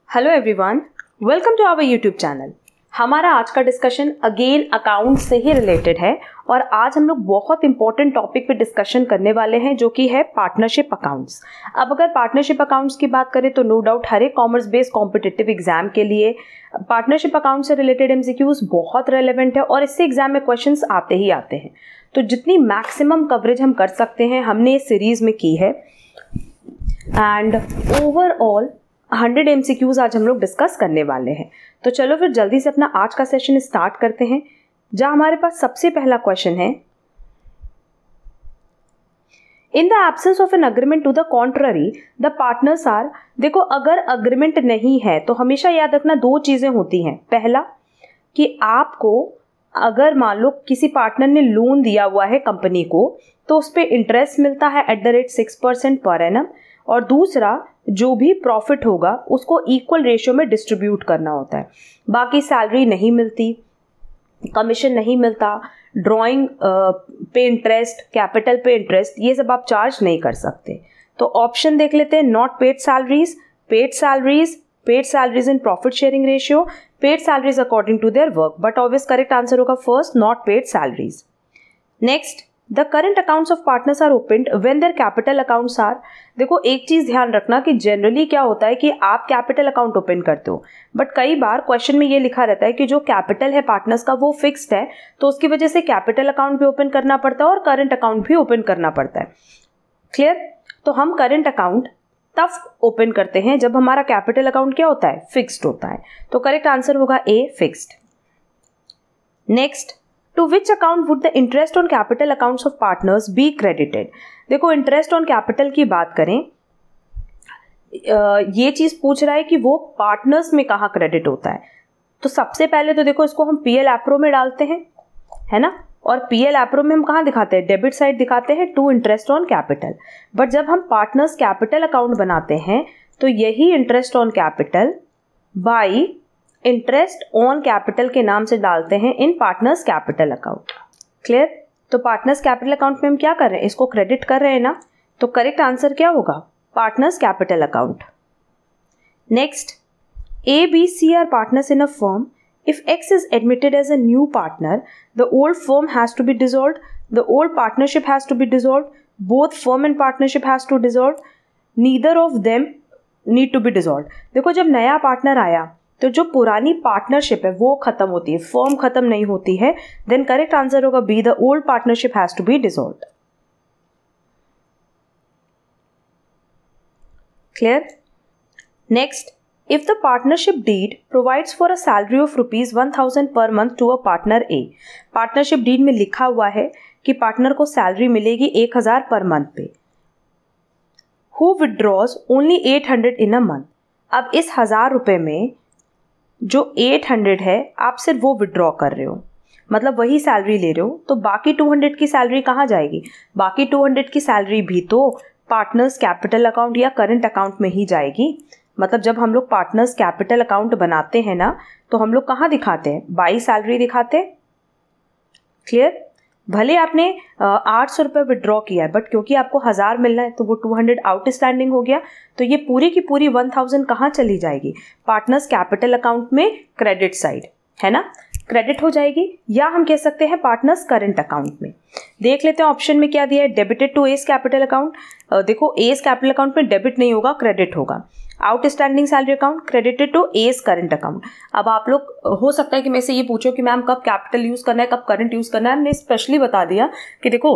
Hello everyone, welcome to our YouTube channel. हमारा आज का डिस्कशन अगेन अकाउंट से ही रिलेटेड है और आज हम लोग बहुत इंपॉर्टेंट टॉपिक पे डिस्कशन करने वाले हैं जो कि है पार्टनरशिप अकाउंट्स। अब अगर पार्टनरशिप अकाउंट्स की बात करें तो नो डाउट हर एक कॉमर्स बेस्ड कॉम्पिटिटिव एग्जाम के लिए पार्टनरशिप अकाउंट से रिलेटेड एमसीक्यूज बहुत रेलेवेंट है और इससे एग्जाम में क्वेश्चंस आते ही आते हैं। तो जितनी मैक्सिमम कवरेज हम कर सकते हैं हमने इस सीरीज में की है एंड ओवरऑल 100 MCQs आज हम लोग डिस्कस करने वाले हैं। तो चलो फिर जल्दी से अपना आज का सेशन स्टार्ट करते हैं, जहां हमारे पास सबसे पहला क्वेश्चन है, in the absence of an agreement to the contrary the partners are. देखो, अगर अग्रीमेंट नहीं है तो हमेशा याद रखना दो चीजें होती हैं। पहला कि आपको अगर मान लो किसी पार्टनर ने लोन दिया हुआ है कंपनी को तो उस पर इंटरेस्ट मिलता है at the rate 6% per annum, और दूसरा जो भी प्रॉफिट होगा उसको इक्वल रेशियो में डिस्ट्रीब्यूट करना होता है। बाकी सैलरी नहीं मिलती, कमीशन नहीं मिलता, ड्राइंग पे इंटरेस्ट, कैपिटल पे इंटरेस्ट, ये सब आप चार्ज नहीं कर सकते। तो ऑप्शन देख लेते हैं, not paid salaries, paid salaries, paid salaries in profit sharing ratio, paid salaries according to their work. But obvious correct answer होगा first, not paid salaries. Next, the current accounts of partners are opened when their capital accounts are. देखो, एक चीज ध्यान रखना कि generally क्या होता है कि आप कैपिटल अकाउंट ओपन करते हो, बट कई बार क्वेश्चन में ये लिखा रहता है कि जो कैपिटल है पार्टनर्स का वो फिक्स्ड है, तो उसकी वजह से कैपिटल अकाउंट भी ओपन करना पड़ता है और करंट अकाउंट भी ओपन करना पड़ता है। क्लियर? तो हम करंट अकाउंट तब ओपन करते हैं जब हमारा कैपिटल अकाउंट क्या होता है, फिक्स्ड होता है। तो करेक्ट आंसर होगा A, fixed. Next, to which account would the interest on capital accounts of partners be credited. देखो, इंटरेस्ट ऑन कैपिटल की बात करें, ये चीज पूछ रहा है कि वो पार्टनर्स में कहाँ क्रेडिट होता है। तो सबसे पहले तो देखो, इसको हम पीएल एप्रो में डालते हैं, है ना, और पीएल एप्रो में हम कहाँ दिखाते हैं, डेबिट साइड दिखाते हैं to interest on capital. But जब हम पार्टनर्स कैपिटल अकाउंट बनाते हैं तो यही interest on capital by interest on capital के नाम से डालते हैं in partners capital account. Clear? तो पार्टनर्स कैपिटल अकाउंट में हम क्या कर रहे हैं, इसको क्रेडिट कर रहे हैं ना, तो करेक्ट आंसर क्या होगा, partners capital account. Next, A B C are partners in a firm. If X is admitted as a new partner the old firm has to be dissolved, the old partnership has to be dissolved, both firm and partnership has to dissolve, neither of them need to be dissolved. देखो, जब नया partner आया तो जो पुरानी partnership है वो खत्म होती है, फर्म खत्म नहीं होती है। देन करेक्ट आंसर होगा B, the old partnership has to be dissolved. Clear? Next, if the partnership deed provides for a salary of ₹1000 per month to a partner A. Partnership deed में लिखा हुआ है कि पार्टनर को salary मिलेगी 1000 per month पे। Who withdraws only 800 in a month. अब इस 1000 रुपए में जो 800 है आप सिर्फ वो विड्रॉ कर रहे हो, मतलब वही सैलरी ले रहे हो, तो बाकी 200 की सैलरी कहाँ जाएगी, बाकी 200 की सैलरी भी तो पार्टनर्स कैपिटल अकाउंट या करंट अकाउंट में ही जाएगी। मतलब जब हम लोग पार्टनर्स कैपिटल अकाउंट बनाते हैं ना, तो हम लोग कहाँ दिखाते हैं, बाई सैलरी दिखाते हैं। क्लियर? भले आपने 800 रुपये विड्रॉ किया है, बट क्योंकि आपको 1000 मिलना है तो वो 200 आउटस्टैंडिंग हो गया, तो ये पूरी की पूरी 1000 कहाँ चली जाएगी, पार्टनर्स कैपिटल अकाउंट में क्रेडिट साइड, है ना, क्रेडिट हो जाएगी, या हम कह सकते हैं पार्टनर्स करंट अकाउंट में। देख लेते हैं ऑप्शन में क्या दिया है, debited to A's capital account. देखो, एस कैपिटल अकाउंट में डेबिट नहीं होगा, क्रेडिट होगा। Outstanding salary account credited to A's current account. अब आप लोग हो सकता है कि मैं से ये पूछो कि मैम कब कैपिटल यूज करना है, कब करंट यूज करना है। हमने स्पेशली बता दिया कि देखो,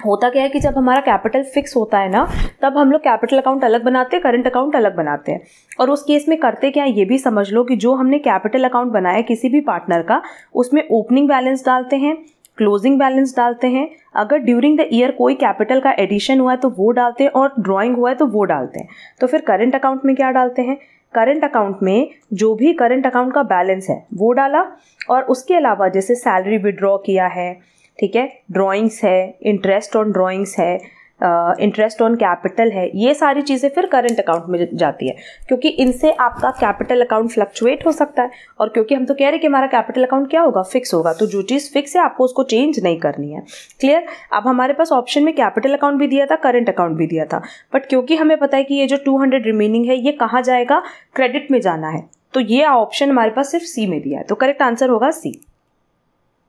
होता क्या है कि जब हमारा कैपिटल फिक्स होता है ना, तब हम लोग कैपिटल अकाउंट अलग बनाते हैं, करंट अकाउंट अलग बनाते हैं। और उस केस में करते क्या है ये भी समझ लो कि जो हमने कैपिटल अकाउंट बनाया किसी भी पार्टनर का, उसमें ओपनिंग बैलेंस डालते हैं, क्लोजिंग बैलेंस डालते हैं, अगर ड्यूरिंग द ईयर कोई कैपिटल का एडिशन हुआ है तो वो डालते हैं, और ड्राइंग हुआ है तो वो डालते हैं। तो फिर करंट अकाउंट में क्या डालते हैं, करंट अकाउंट में जो भी करंट अकाउंट का बैलेंस है वो डाला, और उसके अलावा जैसे सैलरी विड्रॉ किया है, ठीक है, ड्राइंग्स है, इंटरेस्ट ऑन ड्राइंग्स है, इंटरेस्ट ऑन कैपिटल है, ये सारी चीज़ें फिर करंट अकाउंट में जाती है, क्योंकि इनसे आपका कैपिटल अकाउंट फ्लक्चुएट हो सकता है। और क्योंकि हम तो कह रहे हैं कि हमारा कैपिटल अकाउंट क्या होगा, फिक्स होगा, तो जो चीज़ फिक्स है आपको उसको चेंज नहीं करनी है। क्लियर। अब हमारे पास ऑप्शन में कैपिटल अकाउंट भी दिया था, करंट अकाउंट भी दिया था, बट क्योंकि हमें पता है कि ये जो 200 रिमेनिंग है ये कहाँ जाएगा, क्रेडिट में जाना है, तो ये ऑप्शन हमारे पास सिर्फ सी में दिया है, तो करेक्ट आंसर होगा C.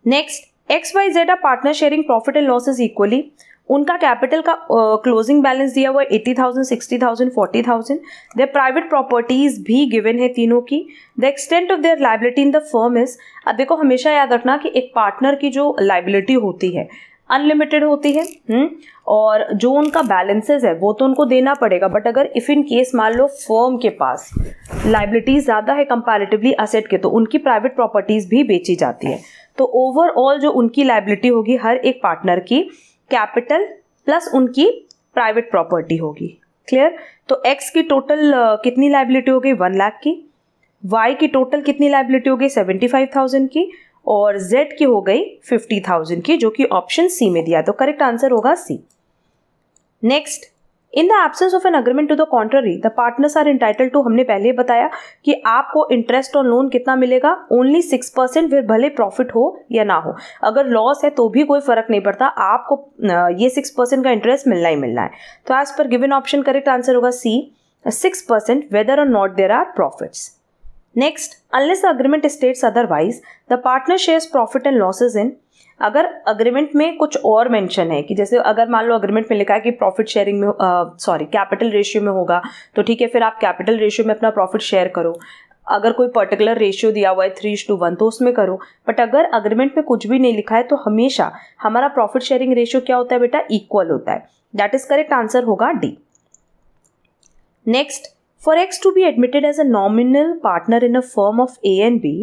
Next, XYZ are partner sharing profit and losses equally. उनका कैपिटल का क्लोजिंग बैलेंस दिया हुआ है 80,000, 60,000, 40,000। देयर प्राइवेट प्रॉपर्टीज भी गिवन है तीनों की। The extent of their liability in the firm is, अब देखो हमेशा याद रखना कि एक पार्टनर की जो लाइबिलिटी होती है अनलिमिटेड होती है, और जो उनका बैलेंसेस है वो तो उनको देना पड़ेगा, बट अगर इफ इन केस मान लो फर्म के पास लाइबिलिटीज ज़्यादा है कंपैरेटिवली असेट के, तो उनकी प्राइवेट प्रॉपर्टीज भी बेची जाती है। तो ओवरऑल जो उनकी लाइबिलिटी होगी हर एक पार्टनर की, कैपिटल प्लस उनकी प्राइवेट प्रॉपर्टी होगी। क्लियर। तो एक्स की टोटल कितनी लाइबिलिटी हो गई, 1 लाख की। वाई की टोटल कितनी लाइबिलिटी हो गई, 75,000 की। और जेड की हो गई 50,000 की, जो कि ऑप्शन सी में दिया, तो करेक्ट आंसर होगा C. Next, in the absence of an agreement to the contrary the partners are entitled to, हमने पहले बताया कि आपको इंटरेस्ट ऑन लोन कितना मिलेगा, ओनली 6%, फिर भले प्रॉफिट हो या ना हो। अगर लॉस है तो भी कोई फर्क नहीं पड़ता, आपको ये 6% का इंटरेस्ट मिलना ही मिलना है। तो as per given option correct answer होगा C, 6% whether or not there are profits. Next, unless the agreement states otherwise the partner shares profit and losses in. अगर अग्रीमेंट में कुछ और मेंशन है कि जैसे अगर मान लो अग्रीमेंट में लिखा है कि प्रॉफिट शेयरिंग में कैपिटल रेशियो में होगा, तो ठीक है, फिर आप कैपिटल रेशियो में अपना प्रॉफिट शेयर करो। अगर कोई पर्टिकुलर रेशियो दिया हुआ है 3:1 तो उसमें करो, बट अगर अग्रीमेंट में कुछ भी नहीं लिखा है तो हमेशा हमारा प्रॉफिट शेयरिंग रेशियो क्या होता है बेटा, इक्वल होता है। दैट इज करेक्ट आंसर होगा D. Next, for X to be admitted as a nominal partner in a firm of A and B,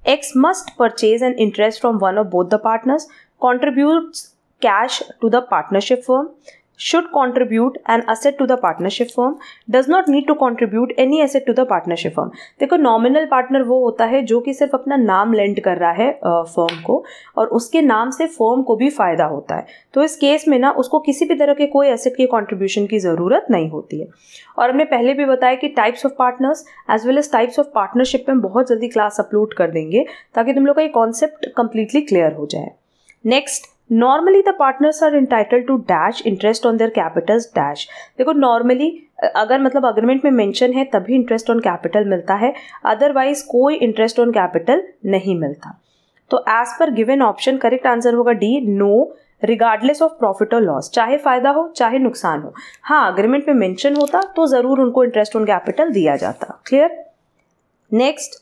X must purchase an interest from one or both the partners, contributes cash to the partnership firm, should contribute an asset to the partnership firm, does not need to contribute any asset to the partnership firm। देखो nominal partner वो होता है जो कि सिर्फ अपना नाम land कर रहा है फर्म को, और उसके नाम से फर्म को भी फायदा होता है। तो इस केस में ना उसको किसी भी तरह के कोई एसेट की कंट्रीब्यूशन की ज़रूरत नहीं होती है। और हमने पहले भी बताया कि types of partners as well as types of partnership में बहुत जल्दी क्लास अपलोड कर देंगे ताकि तुम लोग का ये कॉन्सेप्ट कंप्लीटली क्लियर हो जाए। Next, normally the partners are entitled to dash interest on their capitals dash. देखो नॉर्मली अगर मतलब अग्रीमेंट में मेंशन है तभी इंटरेस्ट ऑन कैपिटल मिलता है, अदरवाइज कोई इंटरेस्ट ऑन कैपिटल नहीं मिलता। तो as per given option correct answer होगा D, no regardless of profit और लॉस, चाहे फायदा हो चाहे नुकसान हो। हाँ, अग्रीमेंट में मेंशन होता तो जरूर उनको इंटरेस्ट ऑन कैपिटल दिया जाता। Clear. Next,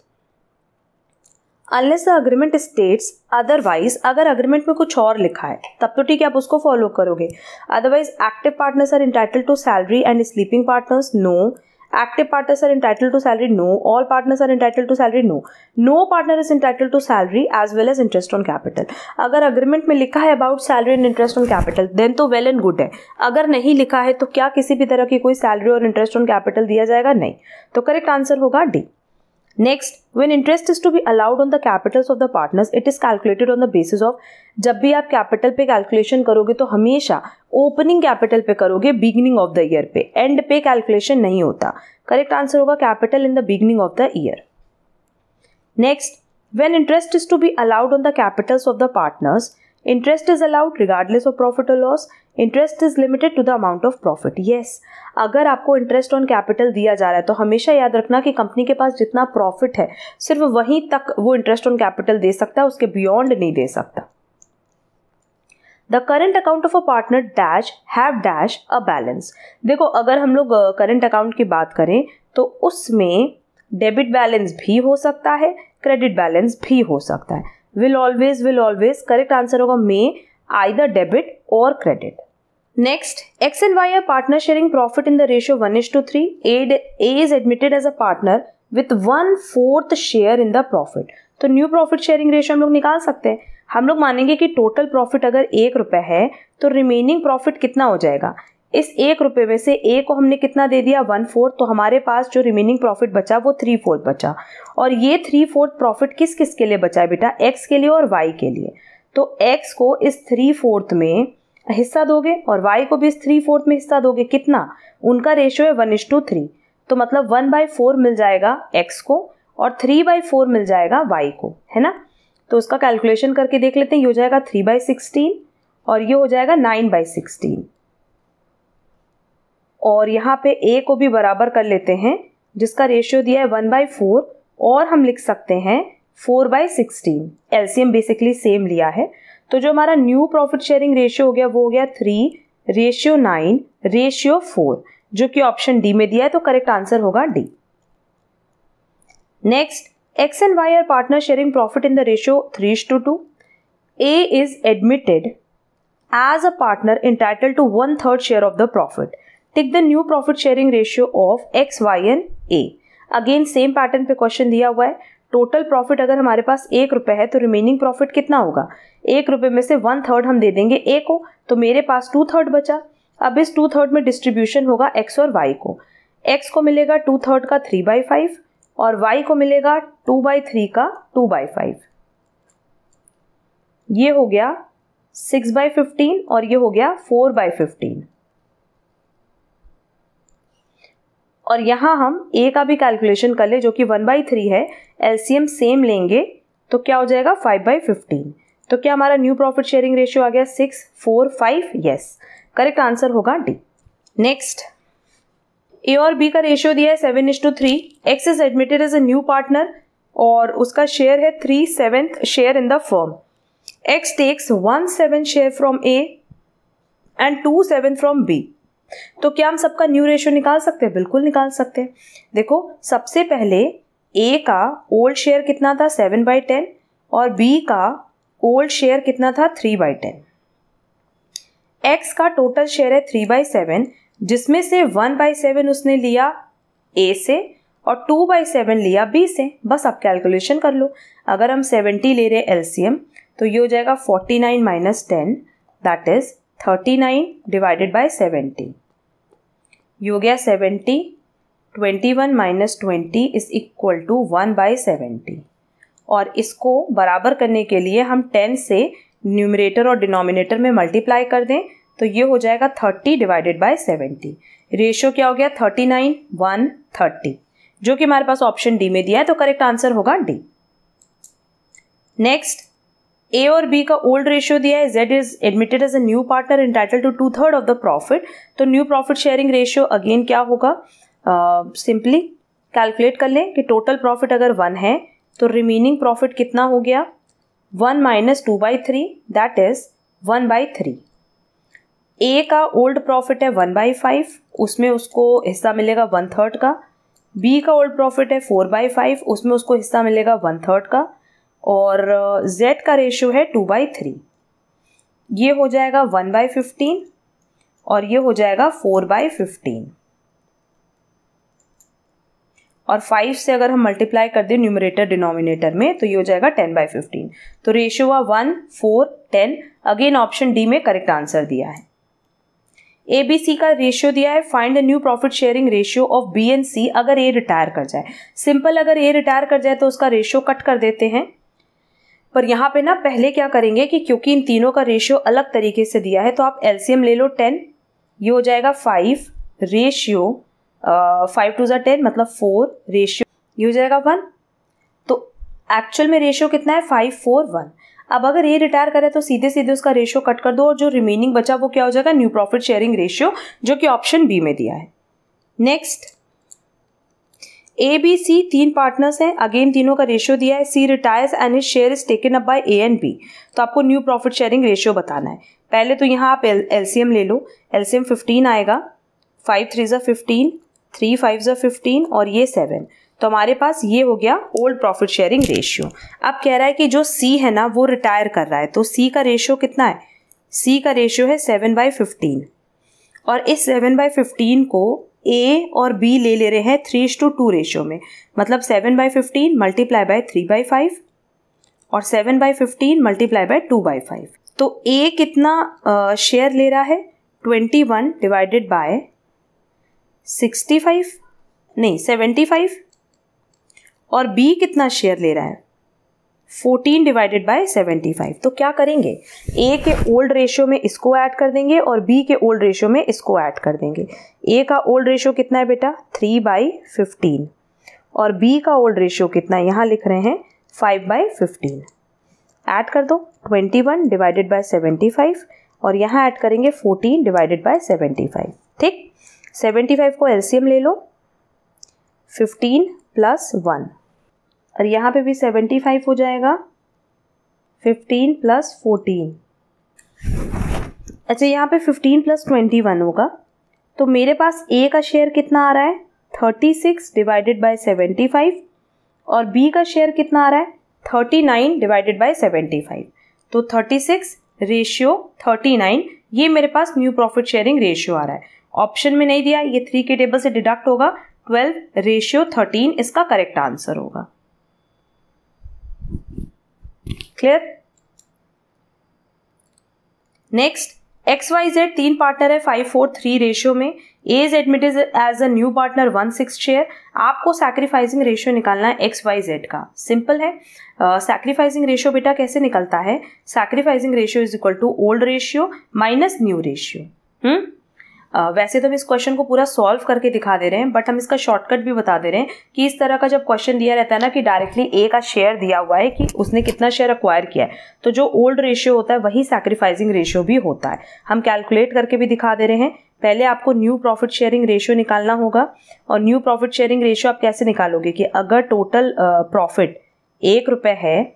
unless the agreement states otherwise, अगर अग्रीमेंट में कुछ और लिखा है तब तो ठीक है आप उसको फॉलो करोगे। Otherwise active partners are entitled to salary and sleeping partners, no. Active partners are entitled to salary, no. All partners are entitled to salary, no. No partner is entitled to salary as well as interest on capital. अगर agreement में लिखा है about salary and interest on capital then तो well and good है। अगर नहीं लिखा है तो क्या किसी भी तरह की कोई सैलरी और इंटरेस्ट ऑन कैपिटल दिया जाएगा, नहीं। तो करेक्ट आंसर होगा D. Next, when interest is to be allowed on the capitals of the partners it is calculated on the basis of, जब भी आप कैपिटल पे कैलकुलेशन करोगे तो हमेशा ओपनिंग कैपिटल पे करोगे, बिगिनिंग ऑफ द ईयर पे, एंड पे कैलकुलेशन नहीं होता। करेक्ट आंसर होगा capital in the beginning of the year. Next, when interest is to be allowed on the capitals of the partners, interest is allowed regardless of profit और loss, interest is limited to the amount of profit. Yes, अगर आपको interest on capital दिया जा रहा है तो हमेशा याद रखना कि कंपनी के पास जितना प्रॉफिट है सिर्फ वहीं तक वो इंटरेस्ट ऑन कैपिटल दे सकता है, उसके बियॉन्ड नहीं दे सकता। The current account of a partner dash have dash a balance. देखो अगर हम लोग करेंट अकाउंट की बात करें तो उसमें डेबिट बैलेंस भी हो सकता है, क्रेडिट बैलेंस भी हो सकता है। विल ऑलवेज करेक्ट आंसर होगा मे, आइदर डेबिट और credit. Next, X and Y are partner sharing profit in the ratio 1:3. A is admitted as a partner with 1/4 share in the profit. तो new profit sharing ratio हम लोग निकाल सकते हैं। हम लोग मानेंगे कि टोटल प्रॉफिट अगर 1 रुपये है तो रिमेनिंग प्रॉफिट कितना हो जाएगा, इस 1 रुपये में से A को हमने कितना दे दिया 1/4, तो हमारे पास जो रिमेनिंग प्रॉफिट बचा वो 3/4 बचा। और ये 3/4 प्रॉफिट किस किस के लिए बचा है बेटा, X के लिए और Y के लिए। तो X को इस 3/4 में हिस्सा दोगे और y को भी इस 3/4 में हिस्सा दोगे, कितना, उनका रेशियो है 1:3, तो मतलब 1/4 मिल जाएगा x को और 3/4 मिल जाएगा y को, है ना। तो उसका कैलकुलेशन करके देख लेते हैं, ये हो जाएगा 3/16 और ये हो जाएगा 9/16। और यहाँ पे a को भी बराबर कर लेते हैं, जिसका रेशियो दिया है 1/4 और हम लिख सकते हैं 4/16। एलसीएम बेसिकली सेम लिया है, तो जो हमारा न्यू प्रॉफिट शेयरिंग रेशियो हो गया वो हो गया 3:9:4, जो कि ऑप्शन डी में दिया है, तो करेक्ट आंसर होगा D. Next, X and Y are partner sharing profit in the ratio 3:2. A is admitted as a partner entitled to 1/3 share of the profit. Take the new profit sharing ratio of X, Y and A. Again same pattern पे question दिया हुआ है। Total profit अगर हमारे पास 1 रुपये है तो remaining profit कितना होगा, 1 रुपये में से 1/3 हम दे देंगे A को, तो मेरे पास 2/3 बचा। अब इस 2/3 में डिस्ट्रीब्यूशन होगा X और Y को। X को मिलेगा 2/3 का 3/5 और y को मिलेगा 2/3 का 2/5। ये हो गया 6/15 और ये हो गया 4/15। और यहां हम a का भी कैलकुलेशन कर ले, जो कि 1/3 है, एलसीएम सेम लेंगे तो क्या हो जाएगा 5/15। तो क्या हमारा न्यू प्रॉफिट शेयरिंग रेशियो आ गया 6, 4, 5? यस, करेक्ट आंसर होगा डी। नेक्स्ट, ए और बी का रेशियो दिया है 7:3। X is admitted as a new partner और उसका शेयर है 3/7 share in the firm. X takes 1/7 share from A and 2/7 from B. तो क्या हम सबका न्यू रेशियो निकाल सकते हैं? बिल्कुल निकाल सकते हैं। देखो, सबसे पहले ए का ओल्ड शेयर कितना था 7/10 और बी का ओल्ड शेयर कितना था 3/10। एक्स का टोटल शेयर है 3/7, जिसमें से 1/7 उसने लिया A से और 2/7 लिया B से। बस आप कैलकुलेशन कर लो। अगर हम 70 ले रहे एलसीएम तो ये हो जाएगा 49 - 10, दैट इज 39 डिवाइडेड बाय 70। ये हो गया 70, 21 - 20 इज इक्वल टू 1/70। और इसको बराबर करने के लिए हम 10 से न्यूमरेटर और डिनोमिनेटर में मल्टीप्लाई कर दें तो ये हो जाएगा 30 डिवाइडेड बाय 70। रेशियो क्या हो गया 39, 1, 30, जो कि हमारे पास ऑप्शन डी में दिया है, तो करेक्ट आंसर होगा डी। नेक्स्ट, ए और बी का ओल्ड रेशियो दिया है, Z is admitted as a new partner entitled to 2/3 of the profit. तो new profit sharing ratio again क्या होगा, सिंपली कैलकुलेट कर लें कि टोटल प्रॉफिट अगर 1 है तो रिमेनिंग प्रॉफिट कितना हो गया 1 - 2/3, दैट इज 1/3। ए का ओल्ड प्रॉफिट है 1/5, उसमें उसको हिस्सा मिलेगा 1/3 का। बी का ओल्ड प्रॉफिट है 4/5, उसमें उसको हिस्सा मिलेगा 1/3 का। और जेड का रेशियो है 2/3। ये हो जाएगा 1/15 और ये हो जाएगा 4/15। और 5 से अगर हम मल्टीप्लाई कर दें न्यूमरेटर डिनोमिनेटर में तो ये हो जाएगा 10/15। तो रेशियो हुआ 1, 4, 10। अगेन ऑप्शन डी में करेक्ट आंसर दिया है। ए बी सी का रेशियो दिया है, find the new profit sharing ratio of B and C अगर ए रिटायर कर जाए। सिंपल, अगर ए रिटायर कर जाए तो उसका रेशियो कट कर देते हैं, पर यहाँ पे ना पहले क्या करेंगे कि क्योंकि इन तीनों का रेशियो अलग तरीके से दिया है तो आप एलसीएम ले लो 10। ये हो जाएगा 5 रेशियो 5 2 10 मतलब 4 रेशियो, ये हो जाएगा 1। तो एक्चुअल में रेशियो कितना है 5, 4, 1। अब अगर ये रिटायर करे तो सीधे सीधे उसका रेशियो कट कर दो और जो रिमेनिंग बचा वो क्या हो जाएगा न्यू प्रॉफिट शेयरिंग रेशियो, जो कि ऑप्शन बी में दिया है। Next, A B C 3 partners हैं, अगेन तीनों का रेशियो दिया है। C retires and his share is taken up by A and B. तो आपको न्यू प्रॉफिट शेयरिंग रेशियो बताना है। पहले तो यहाँ आप एलसीएम ले लो, एलसीएम 15 आएगा, 5 3 15, 3 5 15 और ये 7। तो हमारे पास ये हो गया ओल्ड प्रॉफिट शेयरिंग रेशियो। अब कह रहा है कि जो सी है ना वो रिटायर कर रहा है, तो सी का रेशियो कितना है, सी का रेशियो है 7/15 और इस 7/15 को ए और बी ले रहे हैं 3:2 रेशियो में, मतलब 7/15 मल्टीप्लाई बाय 3/5 और 7/15 मल्टीप्लाई बाय 2/5। तो ए कितना शेयर ले रहा है 21 डिवाइडेड बाय 65 नहीं 75 और बी कितना शेयर ले रहा है 14 डिवाइडेड बाय 75। तो क्या करेंगे, ए के ओल्ड रेशियो में इसको ऐड कर देंगे और बी के ओल्ड रेशियो में इसको ऐड कर देंगे। ए का ओल्ड रेशियो कितना है बेटा 3/15 और बी का ओल्ड रेशियो कितना है, यहाँ लिख रहे हैं 5/15। ऐड कर दो 21 डिवाइडेड बाय 75 और यहाँ ऐड करेंगे 14 डिवाइडेड बाय 75। ठीक, 75 को एलसीएम ले लो, 15 + 1 और यहाँ पे भी 75 हो जाएगा, 15 + 14। अच्छा, यहाँ पे 15 + 21 होगा। तो मेरे पास ए का शेयर कितना आ रहा है 36 डिवाइडेड बाय 75 और बी का शेयर कितना आ रहा है 39 डिवाइडेड बाय 75। तो 36:39, ये मेरे पास न्यू प्रॉफिट शेयरिंग रेशियो आ रहा है। ऑप्शन में नहीं दिया, ये 3 के टेबल से डिडक्ट होगा, 12:13 इसका करेक्ट आंसर होगा। क्लियर? नेक्स्ट, XYZ 3 पार्टनर है 5:4:3 रेशियो में। A is admitted as a new partner 1/6 share. आपको सैक्रिफाइसिंग रेशियो निकालना है XYZ का। सिंपल है, सैक्रिफाइसिंग रेशियो बेटा कैसे निकलता है, sacrificing ratio is equal to old ratio minus new ratio. वैसे तो हम इस क्वेश्चन को पूरा सॉल्व करके दिखा दे रहे हैं, बट हम इसका शॉर्टकट भी बता दे रहे हैं कि इस तरह का जब क्वेश्चन दिया रहता है ना कि डायरेक्टली ए का शेयर दिया हुआ है कि उसने कितना शेयर अक्वायर किया है, तो जो ओल्ड रेशियो होता है वही सैक्रिफाइसिंग रेशियो भी होता है। हम कैलकुलेट करके भी दिखा दे रहे हैं। पहले आपको न्यू प्रॉफिट शेयरिंग रेशियो निकालना होगा और न्यू प्रॉफिट शेयरिंग रेशियो आप कैसे निकालोगे कि अगर टोटल प्रॉफिट 1 रुपये है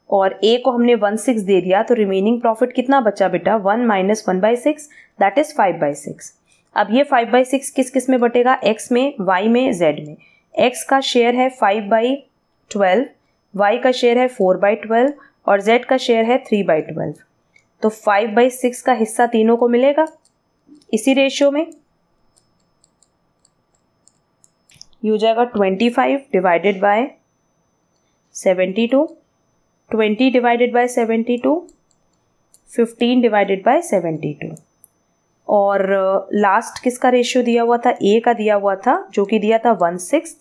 और ए को हमने 1/6 दे दिया तो रिमेनिंग प्रॉफिट कितना बचा बेटा 1 - 1/6 दैट इज 5/6। अब ये 5/6 किस किस में बटेगा, x में, y में, z में। x का शेयर है 5/12, y का शेयर है 4/12 और z का शेयर है 3/12। तो 5/6 का हिस्सा तीनों को मिलेगा इसी रेशियो में। ये हो जाएगा 25 divided by 72, 20 divided by 72, 15 divided by 72। और लास्ट किसका रेशियो दिया हुआ था, ए का दिया हुआ था जो कि दिया था 1/6।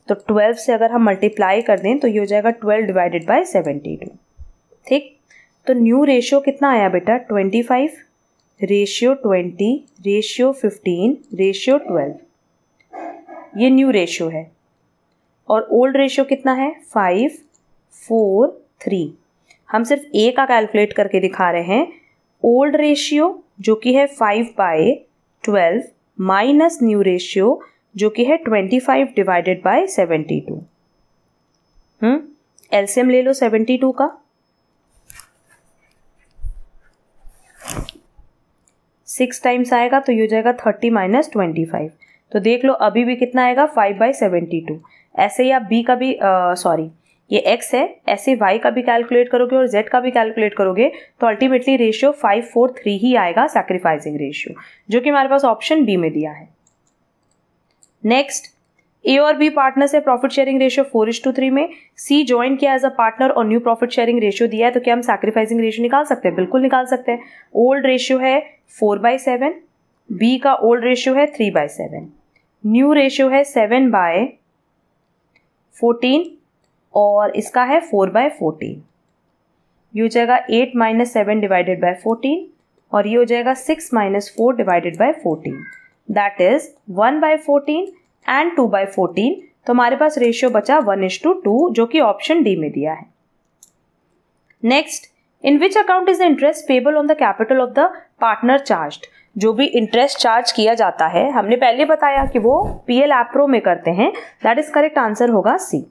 तो 12 से अगर हम मल्टीप्लाई कर दें तो ये हो जाएगा 12 डिवाइडेड बाय 72। ठीक, तो न्यू रेशियो कितना आया बेटा 25 रेशियो 20 रेशियो 15 रेशियो 12, ये न्यू रेशियो है। और ओल्ड रेशियो कितना है 5:4:3। हम सिर्फ ए का कैलकुलेट करके दिखा रहे हैं। ओल्ड रेशियो जो कि है 5/12 माइनस न्यू रेशियो जो कि है 25 डिवाइडेड बाय 72। एलसीएम ले लो 72 का, 6 टाइम्स आएगा तो ये हो जाएगा 30 - 25। तो देख लो अभी भी कितना आएगा 5/72। ऐसे ही आप बी का भी ये x है, ऐसे y का भी कैलकुलेट करोगे और z का भी कैलकुलेट करोगे तो अल्टीमेटली रेशियो 5:4:3 ही आएगा सैक्रिफाइसिंग रेशियो, जो कि हमारे पास ऑप्शन बी में दिया है। नेक्स्ट, ए और बी पार्टनर्स है, प्रॉफिट शेयरिंग रेशियो 4:3 में। सी ज्वाइन किया एज अ पार्टनर और न्यू प्रॉफिट शेयरिंग रेशियो दिया है, तो क्या हम सैक्रिफाइसिंग रेशियो निकाल सकते हैं? बिल्कुल निकाल सकते हैं। ओल्ड रेशियो है 4/7, बी का ओल्ड रेशियो है 3/7, न्यू रेशियो है 7/14 और इसका है 4/14। ये हो जाएगा 8 - 7 डिवाइडेड बाय 14 और ये हो जाएगा 6 - 4 divided by 14, that is 1/14 and 2/14। तो हमारे पास रेशियो बचा 1:2 जो कि ऑप्शन डी में दिया है। Next, in which account is the interest payable on the capital of the partner charged. जो भी इंटरेस्ट चार्ज किया जाता है, हमने पहले बताया कि वो पीएल एप्रो में करते हैं, दैट इज करेक्ट आंसर होगा C.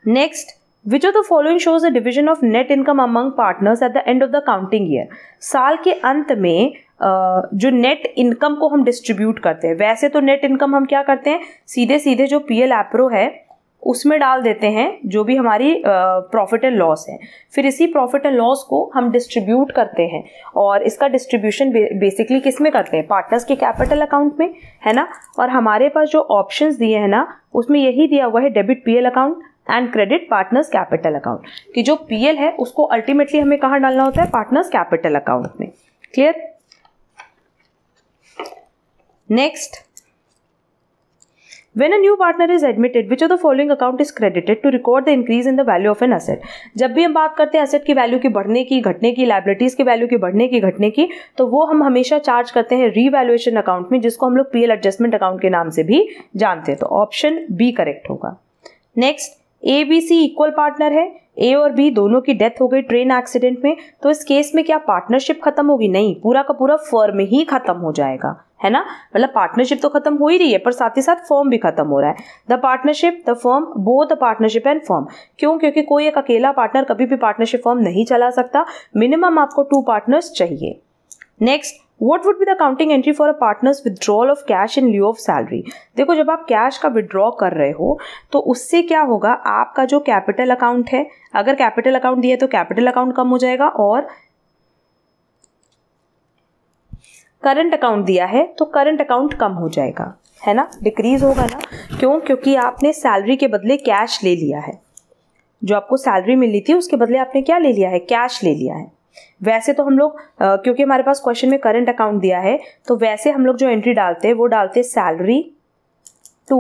Next, which of the following shows the division of net income among partners at the end of the accounting year. साल के अंत में जो नेट इनकम को हम डिस्ट्रीब्यूट करते हैं, वैसे तो नेट इनकम हम क्या करते हैं, सीधे सीधे जो पीएल एप्रो है उसमें डाल देते हैं जो भी हमारी प्रॉफिट एंड लॉस है, फिर इसी प्रॉफिट एंड लॉस को हम डिस्ट्रीब्यूट करते हैं और इसका डिस्ट्रीब्यूशन बेसिकली किस में करते हैं, पार्टनर्स के कैपिटल अकाउंट में, है ना। और हमारे पास जो ऑप्शंस दिए हैं ना उसमें यही दिया हुआ है debit PL account and credit partners capital account, कि जो पीएल है उसको अल्टीमेटली हमें कहाँ डालना होता है, पार्टनर्स कैपिटल अकाउंट में। Clear? Next, When a new partner is admitted, which of the following account is credited to record the increase in the value of an asset? जब भी हम बात करते हैं एसेट की वैल्यू की बढ़ने की, घटने की, लायबिलिटीज की वैल्यू की बढ़ने की, घटने की, तो वो हम हमेशा चार्ज करते हैं रीवैल्यूएशन अकाउंट में, जिसको हम लोग पीएल एडजस्टमेंट अकाउंट के नाम से भी जानते हैं। तो ऑप्शन बी करेक्ट होगा। Next, A B C equal partner है, ए और बी दोनों की डेथ हो गई ट्रेन एक्सीडेंट में, तो इस केस में क्या पार्टनरशिप खत्म होगी? नहीं, पूरा का पूरा फर्म ही खत्म हो जाएगा, है ना। मतलब पार्टनरशिप तो खत्म हो ही रही है, पर साथ ही साथ फर्म भी खत्म हो रहा है। The partnership, the firm, both the partnership and firm. क्यों? क्योंकि कोई एक अकेला पार्टनर कभी भी पार्टनरशिप फर्म नहीं चला सकता, मिनिमम आपको 2 पार्टनर्स चाहिए। Next, What would be the accounting entry for a partner's withdrawal of cash in lieu of salary? देखो, जब आप कैश का विड्रॉ कर रहे हो तो उससे क्या होगा, आपका जो कैपिटल अकाउंट है, अगर कैपिटल अकाउंट दिया है तो कैपिटल अकाउंट कम हो जाएगा, और करंट अकाउंट दिया है तो करंट अकाउंट कम हो जाएगा, है ना, डिक्रीज होगा ना। क्यों? क्योंकि आपने सैलरी के बदले कैश ले लिया है। जो आपको सैलरी मिली थी उसके बदले आपने क्या ले लिया है? कैश ले लिया है। वैसे तो हम लोग क्योंकि हमारे पास क्वेश्चन में करंट अकाउंट दिया है, तो वैसे हम लोग जो एंट्री डालते हैं वो डालते हैं सैलरी टू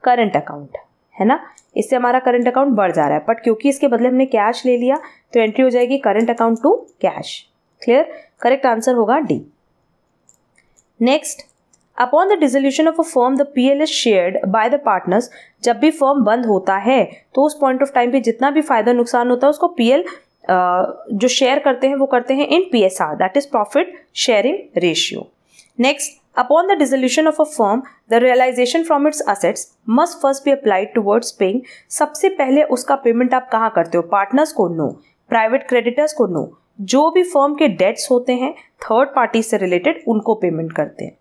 करंट अकाउंट, है ना। इससे हमारा करंट अकाउंट बढ़ जा रहा है, बट क्योंकि इसके बदले हमने कैश ले लिया तो एंट्री हो जाएगी current account to cash. Clear? Correct answer होगा D. Next, upon the dissolution of a firm the PL is shared by the partners. जब भी फर्म बंद होता है तो उस पॉइंट ऑफ टाइम पे जितना भी फायदा नुकसान होता है उसको पीएल जो शेयर करते हैं वो करते हैं in PSR, that is profit sharing ratio. Next, upon the dissolution of a firm the realisation from its assets must first be applied towards paying. सबसे पहले उसका पेमेंट आप कहाँ करते हो? पार्टनर्स को? नो। प्राइवेट क्रेडिटर्स को? नो। जो भी फर्म के डेट्स होते हैं थर्ड पार्टी से रिलेटेड उनको पेमेंट करते हैं।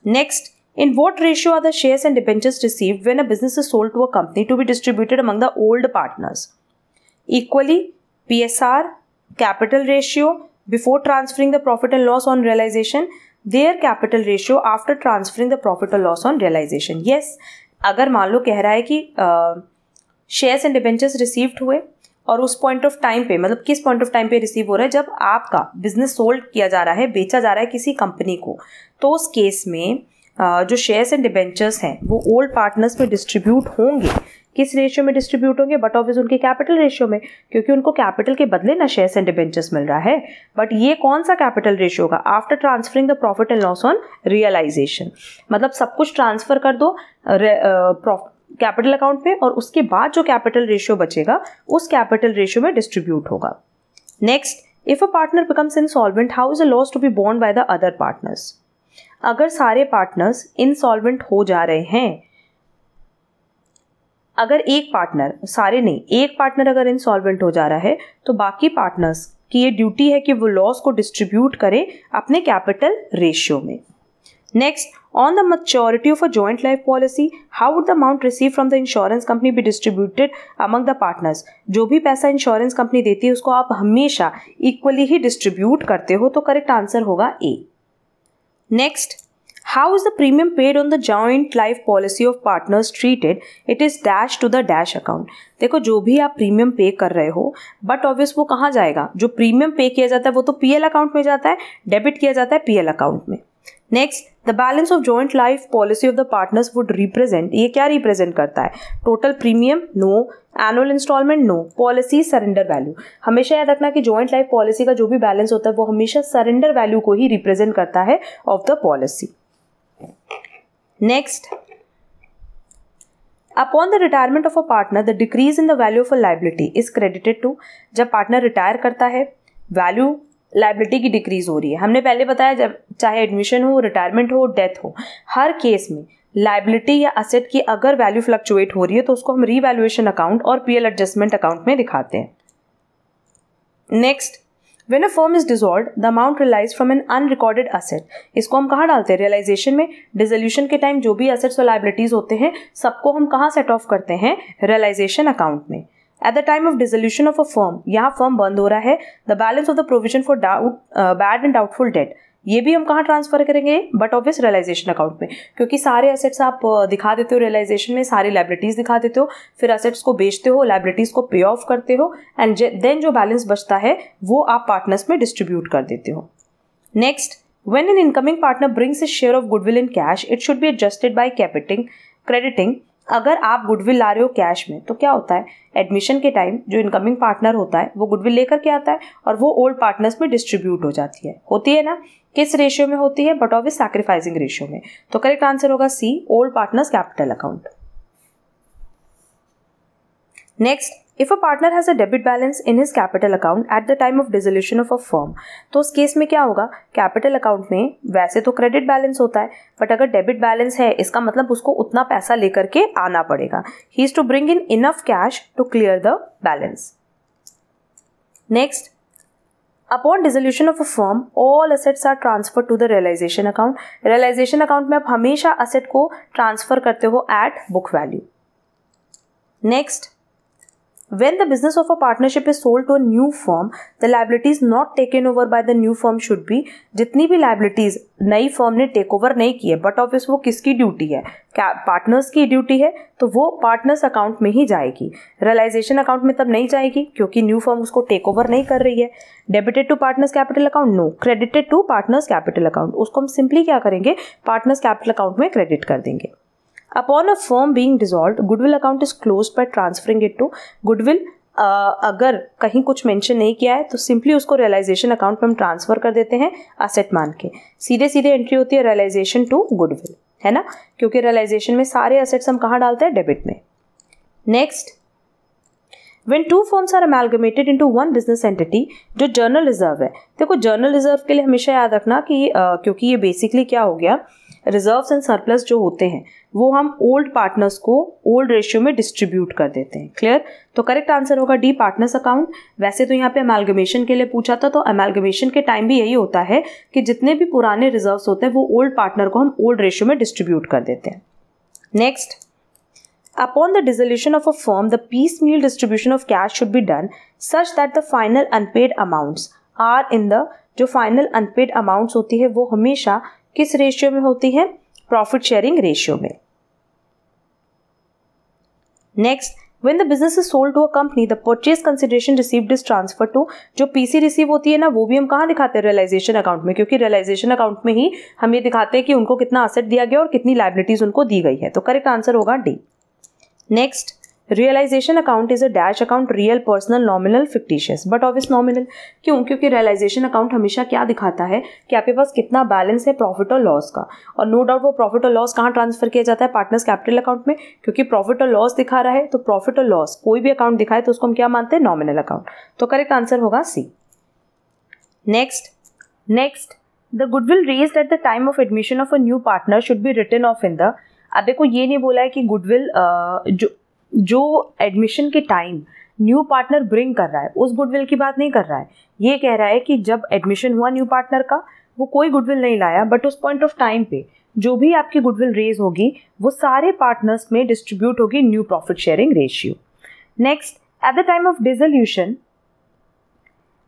Next, in what ratio are the shares and debentures received when a business is sold to a company to be distributed among the old partners? Equally, PSR, capital ratio before transferring the profit and loss on realization, their capital ratio after transferring the profit or loss on realization. Yes, अगर मान लो कह रहा है कि shares and debentures received हुए और उस point of time पे, मतलब किस पॉइंट ऑफ टाइम पे रिसीव हो रहा है? जब आपका बिजनेस सोल्ड किया जा रहा है, बेचा जा रहा है किसी कंपनी को, तो उस केस में जो शेयर्स एंड डिबेंचर्स हैं वो ओल्ड पार्टनर्स में डिस्ट्रीब्यूट होंगे। किस रेशियो में डिस्ट्रीब्यूट होंगे? बट ऑब्वियस उनके कैपिटल रेशियो में, क्योंकि उनको कैपिटल के बदले ना शेयर्स एंड डिबेंचर्स मिल रहा है। बट ये कौन सा कैपिटल रेशियो होगा? After transferring the profit and loss on realisation. मतलब सब कुछ ट्रांसफर कर दो कैपिटल अकाउंट पे और उसके बाद जो कैपिटल रेशियो बचेगा उस कैपिटल रेशियो में डिस्ट्रीब्यूट होगा। Next, if a partner becomes insolvent how is the loss to be borne by the other partners? अगर सारे पार्टनर्स इनसॉल्वेंट हो जा रहे हैं, अगर एक पार्टनर, सारे नहीं, एक पार्टनर अगर इनसॉल्वेंट हो जा रहा है तो बाकी पार्टनर्स की ये ड्यूटी है कि वो लॉस को डिस्ट्रीब्यूट करें अपने कैपिटल रेशियो में। Next, on the maturity of a joint life policy how would the amount receive from the insurance company be distributed among the partners? जो भी पैसा इंश्योरेंस कंपनी देती है उसको आप हमेशा इक्वली ही डिस्ट्रीब्यूट करते हो, तो करेक्ट आंसर होगा ए। Next, how is the premium paid on the joint life policy of partners treated? It is dash to the dash account. देखो, जो भी आप प्रीमियम पे कर रहे हो, बट ऑब्वियस वो कहाँ जाएगा? जो प्रीमियम पे किया जाता है वो तो पीएल अकाउंट में जाता है, डेबिट किया जाता है पीएल अकाउंट में। Next, the balance of joint life policy of the partners would represent, ये क्या रिप्रेजेंट करता है? Total premium? No. Annual instalment? No. Policy surrender value? हमेशा याद रखना कि जॉइंट लाइफ पॉलिसी का जो भी बैलेंस होता है वो हमेशा सरेंडर वैल्यू को ही रिप्रेजेंट करता है of the policy. Next, upon the retirement of a partner the decrease in the value of a liability is credited to. जब पार्टनर रिटायर करता है, वैल्यू लाइबिलिटी की डिक्रीज हो रही है। हमने पहले बताया जब चाहे एडमिशन हो, रिटायरमेंट हो, डेथ हो, हर केस में लाइबिलिटी या असेट की अगर वैल्यू फ्लक्चुएट हो रही है तो उसको हम रीवैल्यूएशन अकाउंट और पीएल एडजस्टमेंट अकाउंट में दिखाते हैं। Next, when a firm is dissolved the amount realised from an unrecorded asset, इसको हम कहाँ डालते हैं? रियलाइजेशन में। डिसोल्यूशन के टाइम जो भी असेट्स और लाइबिलिटीज होते हैं सबको हम कहाँ सेट ऑफ करते हैं? रियलाइजेशन अकाउंट में। At the time of dissolution of a firm, यहाँ फर्म बंद हो रहा है, the balance of the provision for bad and doubtful debt, ये भी हम कहाँ ट्रांसफर करेंगे? बट ऑब्वियस रियलाइजेशन अकाउंट में, क्योंकि सारे असेट्स आप दिखा देते हो रियलाइजेशन में, सारी लाइबिलिटीज दिखा देते हो, फिर असेट्स को बेचते हो, लाइबिलिटीज को पे ऑफ करते हो, एंड देन जो बैलेंस बचता है वो आप पार्टनर्स में डिस्ट्रीब्यूट कर देते हो। Next, when an incoming partner brings his share of goodwill in cash, it should be adjusted by capiting crediting, अगर आप गुडविल ला रहे हो कैश में तो क्या होता है, एडमिशन के टाइम जो इनकमिंग पार्टनर होता है वो गुडविल लेकर के आता है और वो ओल्ड पार्टनर्स में डिस्ट्रीब्यूट हो जाती है, होती है ना। किस रेशियो में होती है, बट ऑब्वियस सैक्रिफाइसिंग रेशियो में। तो करेक्ट आंसर होगा C, old partners capital account. Next, if a partner has a debit balance in his capital account at the time of dissolution of a firm, तो उस case में क्या होगा, capital account में वैसे तो क्रेडिट बैलेंस होता है, बट अगर डेबिट बैलेंस है इसका मतलब उसको उतना पैसा लेकर के आना पड़ेगा। He is to bring in enough cash to clear the balance. Next, upon dissolution of a firm all assets are transfer to the realisation account. Realisation account में आप हमेशा असेट को ट्रांसफर करते हो at book value. Next, when the business of a partnership is sold to a new firm, the liabilities not taken over by the new firm should be, जितनी भी liabilities नई firm ने take over नहीं की है, but obvious वो किसकी duty है, पार्टनर्स की ड्यूटी है, तो वो पार्टनर्स अकाउंट में ही जाएगी। रियलाइजेशन अकाउंट में तब नहीं जाएगी क्योंकि न्यू फर्म उसको टेक ओवर नहीं कर रही है। Debited to partners capital account, no. Credited to partners capital account, उसको हम सिंपली क्या करेंगे, पार्टनर्स कैपिटल अकाउंट में क्रेडिट कर देंगे। Upon a firm being dissolved, goodwill account is closed by transferring it to goodwill। अगर कहीं कुछ मेंशन नहीं किया है तो सिंपली उसको रियलाइजेशन अकाउंट में हम ट्रांसफर कर देते हैं असेट मान के। सीधे सीधे एंट्री होती है रियलाइजेशन टू गुडविल, है ना, क्योंकि रियलाइजेशन में सारे असेट्स हम कहाँ डालते हैं, डेबिट में। Next, When two firms are amalgamated into one business entity, जो जर्नल रिजर्व है, देखो जर्नल रिजर्व के लिए हमेशा याद रखना कि क्योंकि ये बेसिकली क्या हो गया, रिजर्व्स एंड सरप्लस जो होते हैं वो हम ओल्ड पार्टनर्स को ओल्ड रेशियो में डिस्ट्रीब्यूट कर देते हैं। क्लियर, तो करेक्ट आंसर होगा डी, पार्टनर्स अकाउंट। वैसे तो यहाँ पे अमेलगमेशन के लिए पूछा था, तो अमेलगमेशन के टाइम भी यही होता है कि जितने भी पुराने रिजर्व्स होते हैं वो ओल्ड पार्टनर को हम ओल्ड रेशियो में डिस्ट्रीब्यूट कर देते हैं। Next, upon the dissolution of a firm, the piecemeal distribution of cash should be done such that the final unpaid amounts are in the, जो final unpaid amounts होती है वो हमेशा किस रेशियो में होती है, प्रॉफिट शेयरिंग रेशियो में। Next, when the business is sold to a company, the purchase consideration received is transferred to, जो पीसी रिसीव होती है ना वो भी हम कहाँ दिखाते हैं, रियलाइजेशन अकाउंट में, क्योंकि रियलाइजेशन अकाउंट में ही हम ये दिखाते हैं कि उनको कितना असेट दिया गया और कितनी लायबिलिटीज उनको दी गई है। तो करेक्ट आंसर होगा D. Next, realisation account is a dash account, real, personal, nominal, fictitious, but obvious nominal. क्यों, क्योंकि रियलाइजेशन अकाउंट हमेशा क्या दिखाता है कि आपके पास कितना बैलेंस है प्रॉफिट और लॉस का, और नो डाउट वो प्रॉफिट और लॉस कहाँ ट्रांसफर किया जाता है, पार्टनर्स कैपिटल अकाउंट में, क्योंकि प्रॉफिट और लॉस दिखा रहा है। तो प्रॉफिट और लॉस कोई भी अकाउंट दिखाए तो उसको हम क्या मानते हैं, नॉमिनल अकाउंट। तो करेक्ट आंसर होगा C. Next, the goodwill raised at the time of admission of a new partner should be written off in the, अब देखो ये नहीं बोला है कि गुडविल जो एडमिशन के टाइम न्यू पार्टनर ब्रिंग कर रहा है उस गुडविल की बात नहीं कर रहा है। ये कह रहा है कि जब एडमिशन हुआ न्यू पार्टनर का वो कोई गुडविल नहीं लाया, बट उस पॉइंट ऑफ टाइम पे जो भी आपकी गुडविल रेज होगी वो सारे पार्टनर्स में डिस्ट्रीब्यूट होगी new profit sharing ratio. Next, at the time of dissolution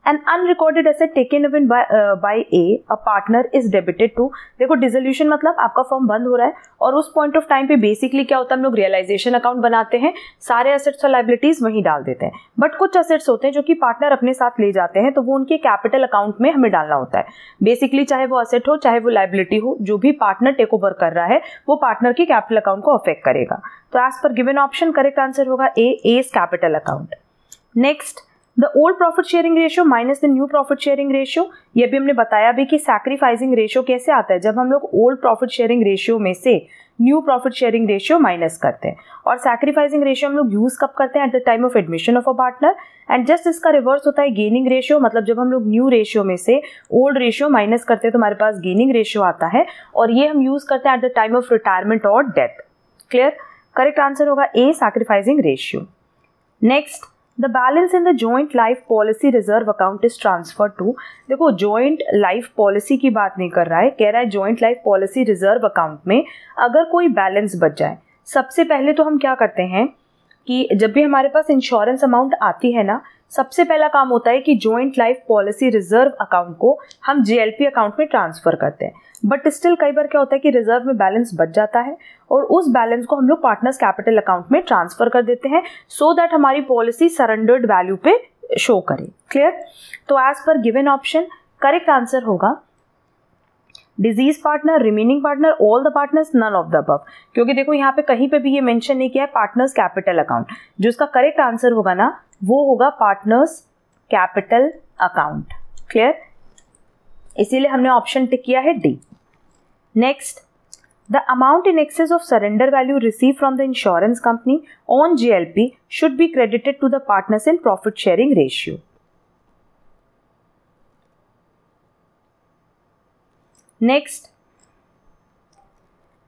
an unrecorded asset taken in by a partner is debited to, देखो डिसोल्यूशन मतलब आपका फर्म बंद हो रहा है और उस पॉइंट ऑफ टाइम पे बेसिकली क्या होता है, हम लोग रियलाइजेशन अकाउंट बनाते हैं, सारे असेट्स और लायबिलिटीज वहीं डाल देते हैं, बट कुछ असेट्स होते हैं जो कि पार्टनर अपने साथ ले जाते हैं तो वो उनके कैपिटल अकाउंट में हमें डालना होता है। बेसिकली चाहे वो असेट हो चाहे वो लायबिलिटी हो, जो भी पार्टनर टेक ओवर कर रहा है वो पार्टनर के कैपिटल अकाउंट को अफेक्ट करेगा। तो as per given option correct answer होगा A, as capital account. Next, the old profit sharing ratio minus the new profit sharing ratio, ये भी हमने बताया भी कि सैक्रिफाइसिंग रेशियो कैसे आता है, जब हम लोग ओल्ड प्रॉफिट शेयरिंग रेशियो में से new profit sharing ratio minus करते हैं। और सैक्रिफाइसिंग रेशियो हम लोग यूज कब करते हैं, at the time of admission of a partner. And just इसका रिवर्स होता है गेनिंग रेशियो, मतलब जब हम लोग न्यू रेशियो में से ओल्ड रेशियो माइनस करते हैं तो हमारे पास गेनिंग रेशियो आता है, और ये हम यूज करते हैं at the time of retirement और डेथ। क्लियर, करेक्ट आंसर होगा A, sacrificing ratio. Next, the balance in the joint life policy reserve account is transfer to, देखो जॉइंट लाइफ पॉलिसी की बात नहीं कर रहा है, कह रहा है joint life policy reserve account में अगर कोई बैलेंस बच जाए, सबसे पहले तो हम क्या करते हैं कि जब भी हमारे पास इंश्योरेंस अमाउंट आती है ना, सबसे पहला काम होता है कि joint life policy reserve account को हम जेएलपी अकाउंट में ट्रांसफर करते हैं। बट स्टिल कई बार क्या होता है कि रिजर्व में बैलेंस बच जाता है और उस बैलेंस को हम लोग पार्टनर्स कैपिटल अकाउंट में ट्रांसफर कर देते हैं, सो दैट हमारी पॉलिसी सरेंडर्ड वैल्यू पे शो करे। क्लियर, तो as per given option correct answer होगा deceased partner, remaining partner, all the partners, none of the above. क्योंकि देखो यहाँ पे कहीं पे भी ये मेंशन नहीं किया है पार्टनर्स कैपिटल अकाउंट। जो इसका करेक्ट आंसर होगा ना वो होगा पार्टनर्स कैपिटल अकाउंट। क्लियर? इसीलिए हमने ऑप्शन टिक किया है D. Next, the amount in excess of surrender value receive from the insurance company on JLP should be credited to the partners in profit sharing ratio. Next,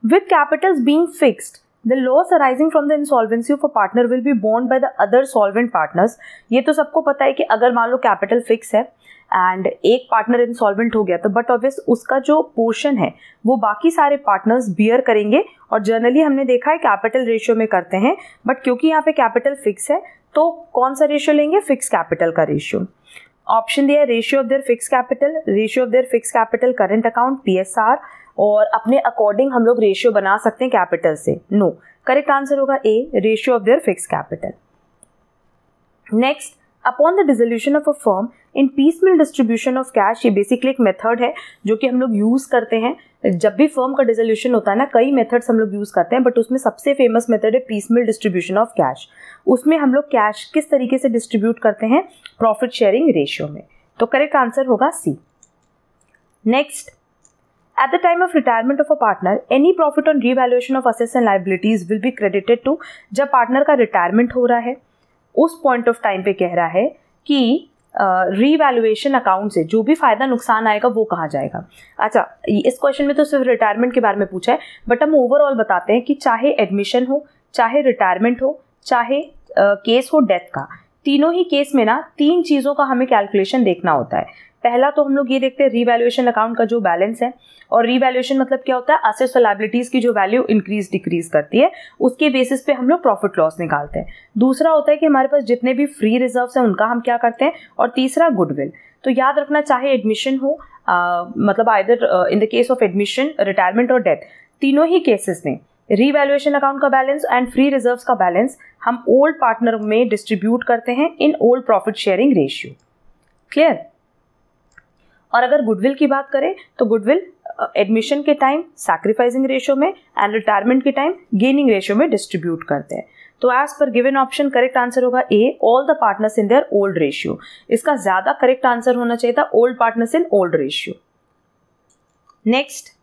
with capitals being fixed, the loss arising from the insolvency of a partner will be borne by the other solvent partners। ये तो सबको पता है कि अगर मान लो capital fix है and एक पार्टनर इंसॉल्वेंट हो गया तो बट ऑब्वियस उसका जो पोर्शन है वो बाकी सारे पार्टनर्स बियर करेंगे। और जनरली हमने देखा है कैपिटल रेशियो में करते हैं, बट क्योंकि यहाँ पे कैपिटल फिक्स है तो कौन सा रेशियो लेंगे? फिक्स कैपिटल का रेशियो। ऑप्शन दिया है ratio of their fix capital, ratio of their fix capital current account PSR, और अपने अकॉर्डिंग हम लोग रेशियो बना सकते हैं कैपिटल से। नो, करेक्ट आंसर होगा A, ratio of their fix capital. Next, upon the dissolution of a firm in piecemeal distribution of cash, ये बेसिकली एक मेथड है जो कि हम लोग यूज़ करते हैं जब भी फर्म का डिसोल्यूशन होता है ना। कई मेथड्स हम लोग यूज़ करते हैं बट उसमें सबसे फेमस मेथड है पीसमेल डिस्ट्रीब्यूशन ऑफ कैश। उसमें हम लोग कैश किस तरीके से डिस्ट्रीब्यूट करते हैं? प्रॉफिट शेयरिंग रेशियो में। तो करेक्ट आंसर होगा C. Next, at the time of retirement of a partner, any profit on revaluation of assets and liabilities will be credited to। जब पार्टनर का रिटायरमेंट हो रहा है उस पॉइंट ऑफ टाइम पे कह रहा है कि रीवैल्यूएशन अकाउंट से जो भी फायदा नुकसान आएगा वो कहाँ जाएगा। अच्छा, इस क्वेश्चन में तो सिर्फ रिटायरमेंट के बारे में पूछा है, बट हम ओवरऑल बताते हैं कि चाहे एडमिशन हो, चाहे रिटायरमेंट हो, चाहे केस हो डेथ का, तीनों ही केस में ना तीन चीज़ों का हमें कैलकुलेशन देखना होता है। पहला तो हम लोग ये देखते हैं रीवैल्यूएशन अकाउंट का जो बैलेंस है, और रीवैल्यूएशन मतलब क्या होता है? असेट्स और लायबिलिटीज की जो वैल्यू इंक्रीज डिक्रीज करती है उसके बेसिस पे हम लोग प्रॉफिट लॉस निकालते हैं। दूसरा होता है कि हमारे पास जितने भी फ्री रिजर्व्स हैं उनका हम क्या करते हैं, और तीसरा गुडविल। तो याद रखना, चाहे एडमिशन हो मतलब either in the case of admission, retirement और डेथ, तीनों ही केसेस में रीवैल्यूएशन अकाउंट का बैलेंस एंड फ्री रिजर्व्स का बैलेंस हम ओल्ड पार्टनर में डिस्ट्रीब्यूट करते हैं in old profit sharing ratio. Clear? और अगर गुडविल की बात करें तो गुडविल एडमिशन के टाइम सैक्रिफाइसिंग रेशियो में एंड रिटायरमेंट के टाइम गेनिंग रेशियो में डिस्ट्रीब्यूट करते हैं। तो as per given option correct answer होगा A, all the partners in their old ratio. इसका ज्यादा करेक्ट आंसर होना चाहिए था old partners in old ratio. Next,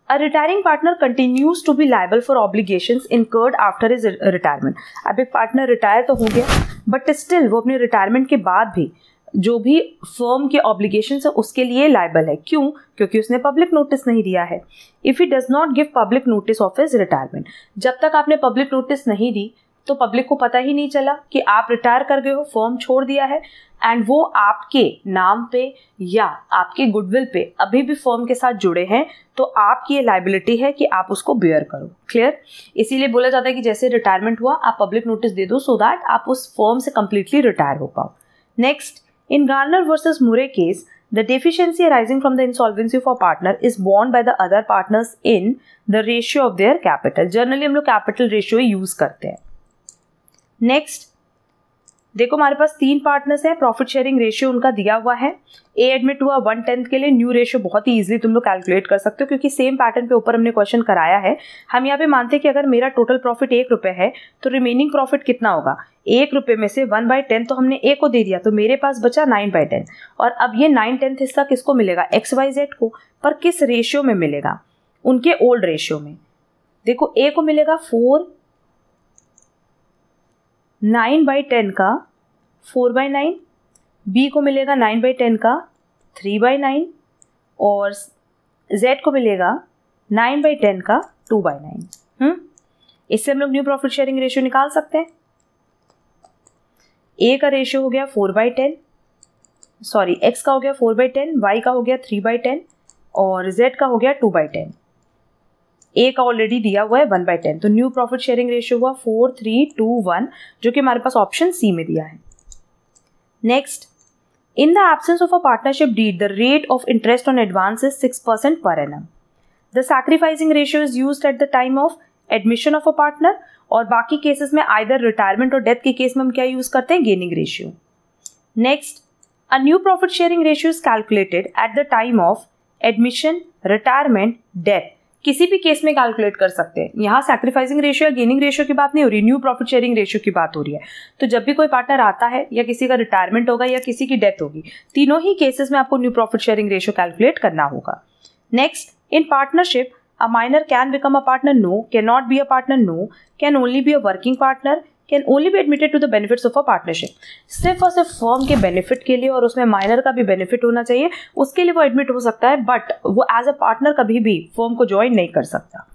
A retiring partner continues to be liable for obligations incurred after his retirement। अब एक partner retire तो हो गया बट स्टिल वो अपने रिटायरमेंट के बाद भी जो भी फर्म के ऑब्लिगेशंस है उसके लिए लाइबल है। क्यों? क्योंकि उसने पब्लिक नोटिस नहीं दिया है। If he does not give public notice of his retirement, जब तक आपने पब्लिक नोटिस नहीं दी तो पब्लिक को पता ही नहीं चला कि आप रिटायर कर गए हो, फर्म छोड़ दिया है, एंड वो आपके नाम पे या आपके गुडविल पे अभी भी फर्म के साथ जुड़े हैं, तो आपकी ये लाइबिलिटी है कि आप उसको बेयर करो। क्लियर? इसीलिए बोला जाता है कि जैसे रिटायरमेंट हुआ आप पब्लिक नोटिस दे दो सो दैट आप उस फर्म से कंप्लीटली रिटायर हो पाओ। नेक्स्ट, इन गार्नर वर्सेस मुरे case, the deficiency arising from the insolvency of a partner is borne by the other partners in the ratio of their capital। Generally हम लोग capital ratio ही use करते हैं। Next, देखो हमारे पास तीन पार्टनर्स हैं, profit sharing ratio उनका दिया हुआ है। ए एडमिट हुआ 1/10 के लिए, न्यू रेशियो बहुत ही इजीली तुम लोग कैलकुलेट कर सकते हो क्योंकि सेम पैटर्न पे ऊपर हमने क्वेश्चन कराया है। हम यहाँ पे मानते हैं कि अगर मेरा टोटल प्रॉफिट 1 रुपये है तो रिमेनिंग प्रॉफिट कितना होगा? 1 रुपये में से 1/10 तो हमने ए को दे दिया तो मेरे पास बचा 9/10, और अब ये 9/10 हिस्सा किसको मिलेगा? XYZ को। पर किस रेशियो में मिलेगा? उनके ओल्ड रेशियो में। देखो ए को मिलेगा 4, 9/10 का 4/9, बी को मिलेगा 9/10 का 3/9, और जेड को मिलेगा 9/10 का 2/9। इससे हम लोग न्यू प्रॉफिट शेयरिंग रेशियो निकाल सकते हैं। ए का रेशियो हो गया 4/10, सॉरी एक्स का हो गया 4/10, वाई का हो गया 3/10 और जेड का हो गया 2/10। ए का ऑलरेडी दिया हुआ है 1/10, तो न्यू प्रॉफिट शेयरिंग रेशियो हुआ 4, 3, 2, 1, जो कि हमारे पास ऑप्शन सी में दिया है। Next, in the absence of a partnership did the rate of interest on advance is 6% per annum. The sacrificing ratio is used eight the time of admission of a partner, और बाकी cases में either retirement और death के case में हम क्या use करते हैं? Gaining ratio. Next, a new profit sharing ratio is calculated at the time of admission, retirement, death, किसी भी केस में कैलकुलेट कर सकते हैं। यहाँ सैक्रिफाइसिंग रेशियो या गेनिंग रेशियो की बात नहीं हो रही, न्यू प्रॉफिट शेयरिंग रेशियो की बात हो रही है। तो जब भी कोई पार्टनर आता है या किसी का रिटायरमेंट होगा या किसी की डेथ होगी, तीनों ही केसेस में आपको new profit sharing ratio calculate करना होगा। Next, in partnership a minor can become a partner? No. Cannot be a partner? No. Can only be a working partner? Can only be admitted to the benefits of a partnership. सिर्फ और सिर्फ firm के benefit के लिए, और उसमें minor का भी बेनिफिट होना चाहिए, उसके लिए वो एडमिट हो सकता है, बट वो एज अ पार्टनर कभी भी फर्म को ज्वाइन नहीं कर सकता।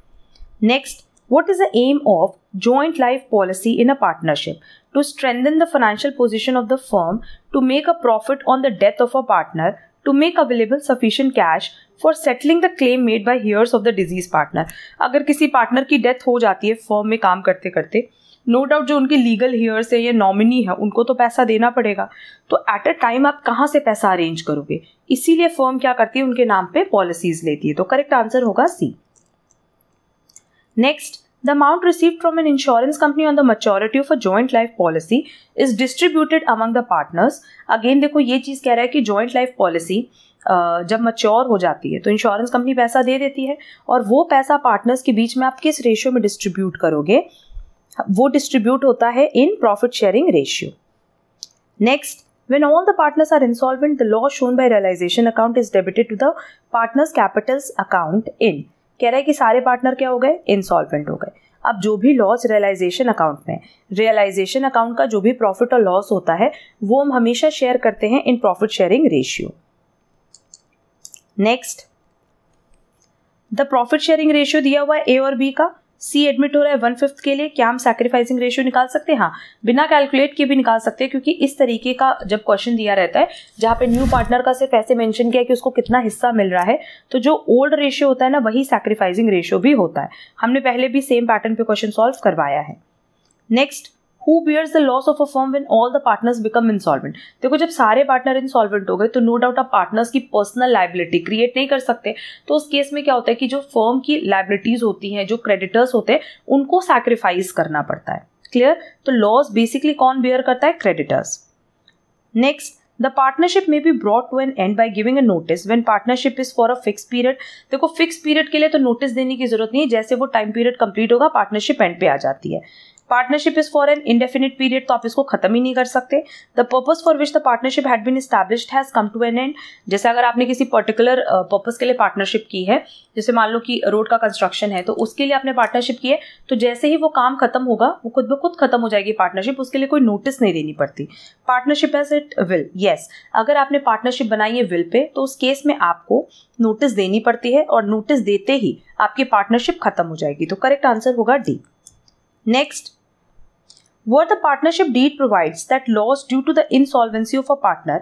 Next, what is the aim of joint life policy in a partnership? To strengthen the financial position of the firm, to make a profit on the death of a partner, to make available sufficient cash for settling the claim made by heirs of the deceased partner. अगर किसी partner की death हो जाती है firm में काम करते करते, नो डाउट जो उनके लीगल हेयर्स है या नॉमिनी है उनको तो पैसा देना पड़ेगा, तो एट अ टाइम आप कहाँ से पैसा अरेंज करोगे? इसीलिए फर्म क्या करती है, उनके नाम पे पॉलिसीज लेती है। तो करेक्ट आंसर होगा C. Next, the amount received from an insurance company on the maturity of a joint life policy is distributed among the partners. Again देखो ये चीज़ कह रहा है कि joint life policy जब मच्योर हो जाती है तो इंश्योरेंस कंपनी पैसा दे देती है, और वो पैसा पार्टनर्स के बीच में आप किस रेशियो में डिस्ट्रीब्यूट करोगे? वो डिस्ट्रीब्यूट होता है इन profit sharing ratio. Next, when all the partners are insolvent, the loss shown by realization account is debited to the partners capitals account in. कह रहा है कि सारे पार्टनर क्या हो गए? इंसॉल्वेंट हो गए। अब जो भी लॉस रियलाइजेशन अकाउंट में, रियलाइजेशन अकाउंट का जो भी प्रॉफिट और लॉस होता है वो हम हमेशा शेयर करते हैं इन profit sharing ratio. Next, the profit sharing ratio दिया हुआ है ए और बी का, सी एडमिट हो रहा है 1/5 के लिए। क्या हम सैक्रिफाइसिंग रेशियो निकाल सकते हैं? हाँ, बिना कैलकुलेट किए भी निकाल सकते हैं, क्योंकि इस तरीके का जब क्वेश्चन दिया रहता है जहाँ पे न्यू पार्टनर का सिर्फ ऐसे मेंशन किया कि उसको कितना हिस्सा मिल रहा है, तो जो ओल्ड रेशियो होता है ना वही सैक्रिफाइसिंग रेशियो भी होता है। हमने पहले भी सेम पैटर्न पे क्वेश्चन सॉल्व करवाया है। Next, Who bears the loss of a firm when all the partners become insolvent? देखो जब सारे पार्टनर इंसॉल्वेंट हो गए तो नो डाउट आप पार्टनर्स की पर्सनल लाइबिलिटी क्रिएट नहीं कर सकते। तो उस केस में क्या होता है कि जो फर्म की लाइबिलिटीज होती हैं, जो क्रेडिटर्स होते हैं, उनको सैक्रिफाइस करना पड़ता है। क्लियर? तो लॉस बेसिकली कौन बेयर करता है? क्रेडिटर्स। नेक्स्ट, द पार्टनरशिप में be brought to an end by giving a notice when partnership is for a fix period. देखो फिक्स पीरियड के लिए तो नोटिस देने की जरूरत नहीं है, जैसे वो टाइम पीरियड कंप्लीट होगा पार्टनरशिप एंड पे आ जाती है। Partnership is for an indefinite period, तो आप इसको खत्म ही नहीं कर सकते। The purpose for which the partnership had been established has come to an end. जैसे अगर आपने किसी पर्टिकुलर पर्पस के लिए पार्टनरशिप की है, जैसे मान लो कि रोड का कंस्ट्रक्शन है, तो उसके लिए आपने पार्टनरशिप की है, तो जैसे ही वो काम खत्म होगा वो खुद ब खुद खत्म हो जाएगी पार्टनरशिप, उसके लिए कोई नोटिस नहीं देनी पड़ती। Partnership as it will, yes, अगर आपने पार्टनरशिप बनाई है विल पे तो उस केस में आपको नोटिस देनी पड़ती है, और नोटिस देते ही आपकी पार्टनरशिप खत्म हो जाएगी। तो करेक्ट आंसर होगा D. Next, where the partnership deed provides that loss due to the insolvency of a partner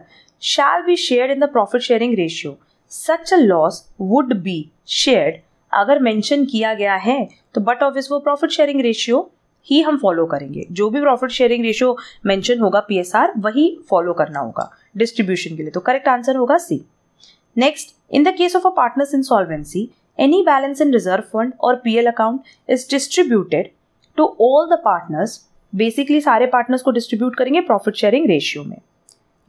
shall be shared in the profit sharing ratio. Such a loss would be shared, अगर mention किया गया है तो but obvious वो profit sharing ratio ही हम follow करेंगे। जो भी प्रॉफिट शेयरिंग रेशियो मेंशन होगा PSR वही फॉलो करना होगा डिस्ट्रीब्यूशन के लिए। तो करेक्ट आंसर होगा C. Next, in the case of a partners insolvency, any balance in reserve fund और PL account is distributed to all the partners. Basically सारे पार्टनर्स को डिस्ट्रीब्यूट करेंगे प्रॉफिट शेयरिंग रेशियो में।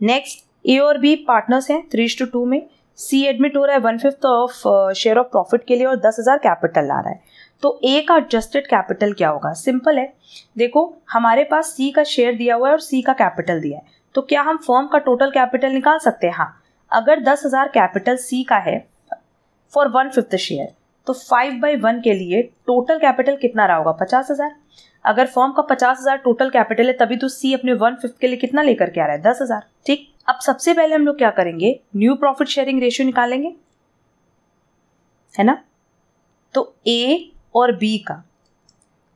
Next, A और B partners हैं 3:2 में। सी admit हो रहा है 1/5 ऑफ शेयर ऑफ प्रॉफिट के लिए और 10,000 कैपिटल ला रहा है। तो ए का एडजस्टेड कैपिटल क्या होगा? सिंपल है, देखो हमारे पास सी का शेयर दिया हुआ है और सी का कैपिटल दिया है, तो क्या हम फर्म का टोटल कैपिटल निकाल सकते हैं? हाँ, अगर 10,000 कैपिटल सी का है फॉर 1/5 शेयर, तो 5/1 के लिए टोटल कैपिटल कितना रहा होगा? 50,000। अगर फर्म का 50,000 टोटल कैपिटल है तभी तो सी अपने 1/5 के लिए कितना लेकर के आ रहा है? 10,000। ठीक, अब सबसे पहले हम लोग क्या करेंगे? न्यू प्रॉफिट शेयरिंग रेशियो निकालेंगे, है ना। तो ए और बी का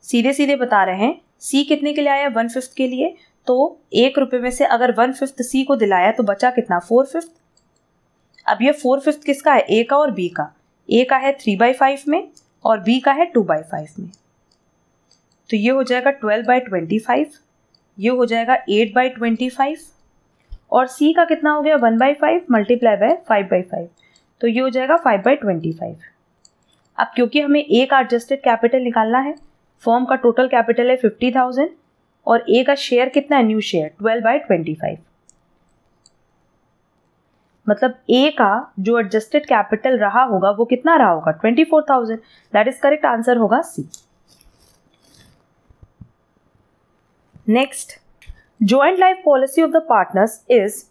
सीधे सीधे बता रहे हैं, सी कितने के लिए आया? 1/5 के लिए। तो ₹1 में से अगर 1/5 सी को दिलाया तो बचा कितना? 4/5। अब ये 4/5 किसका है? ए का और बी का। ए का है 3/5 में और बी का है 2/5 में। तो ये हो जाएगा 12/25, ये हो जाएगा 8/25, और सी का कितना हो गया? 1/5 मल्टीप्लाई बाय 5/5, तो ये हो जाएगा 5/25। अब क्योंकि हमें ए का एडजस्टेड कैपिटल निकालना है, फर्म का टोटल कैपिटल है 50,000 और ए का शेयर कितना है? New share 12/25। मतलब ए का जो एडजस्टेड कैपिटल रहा होगा वो कितना रहा होगा 24,000. दैट इज करेक्ट आंसर होगा C. Next, joint life policy of the partners is.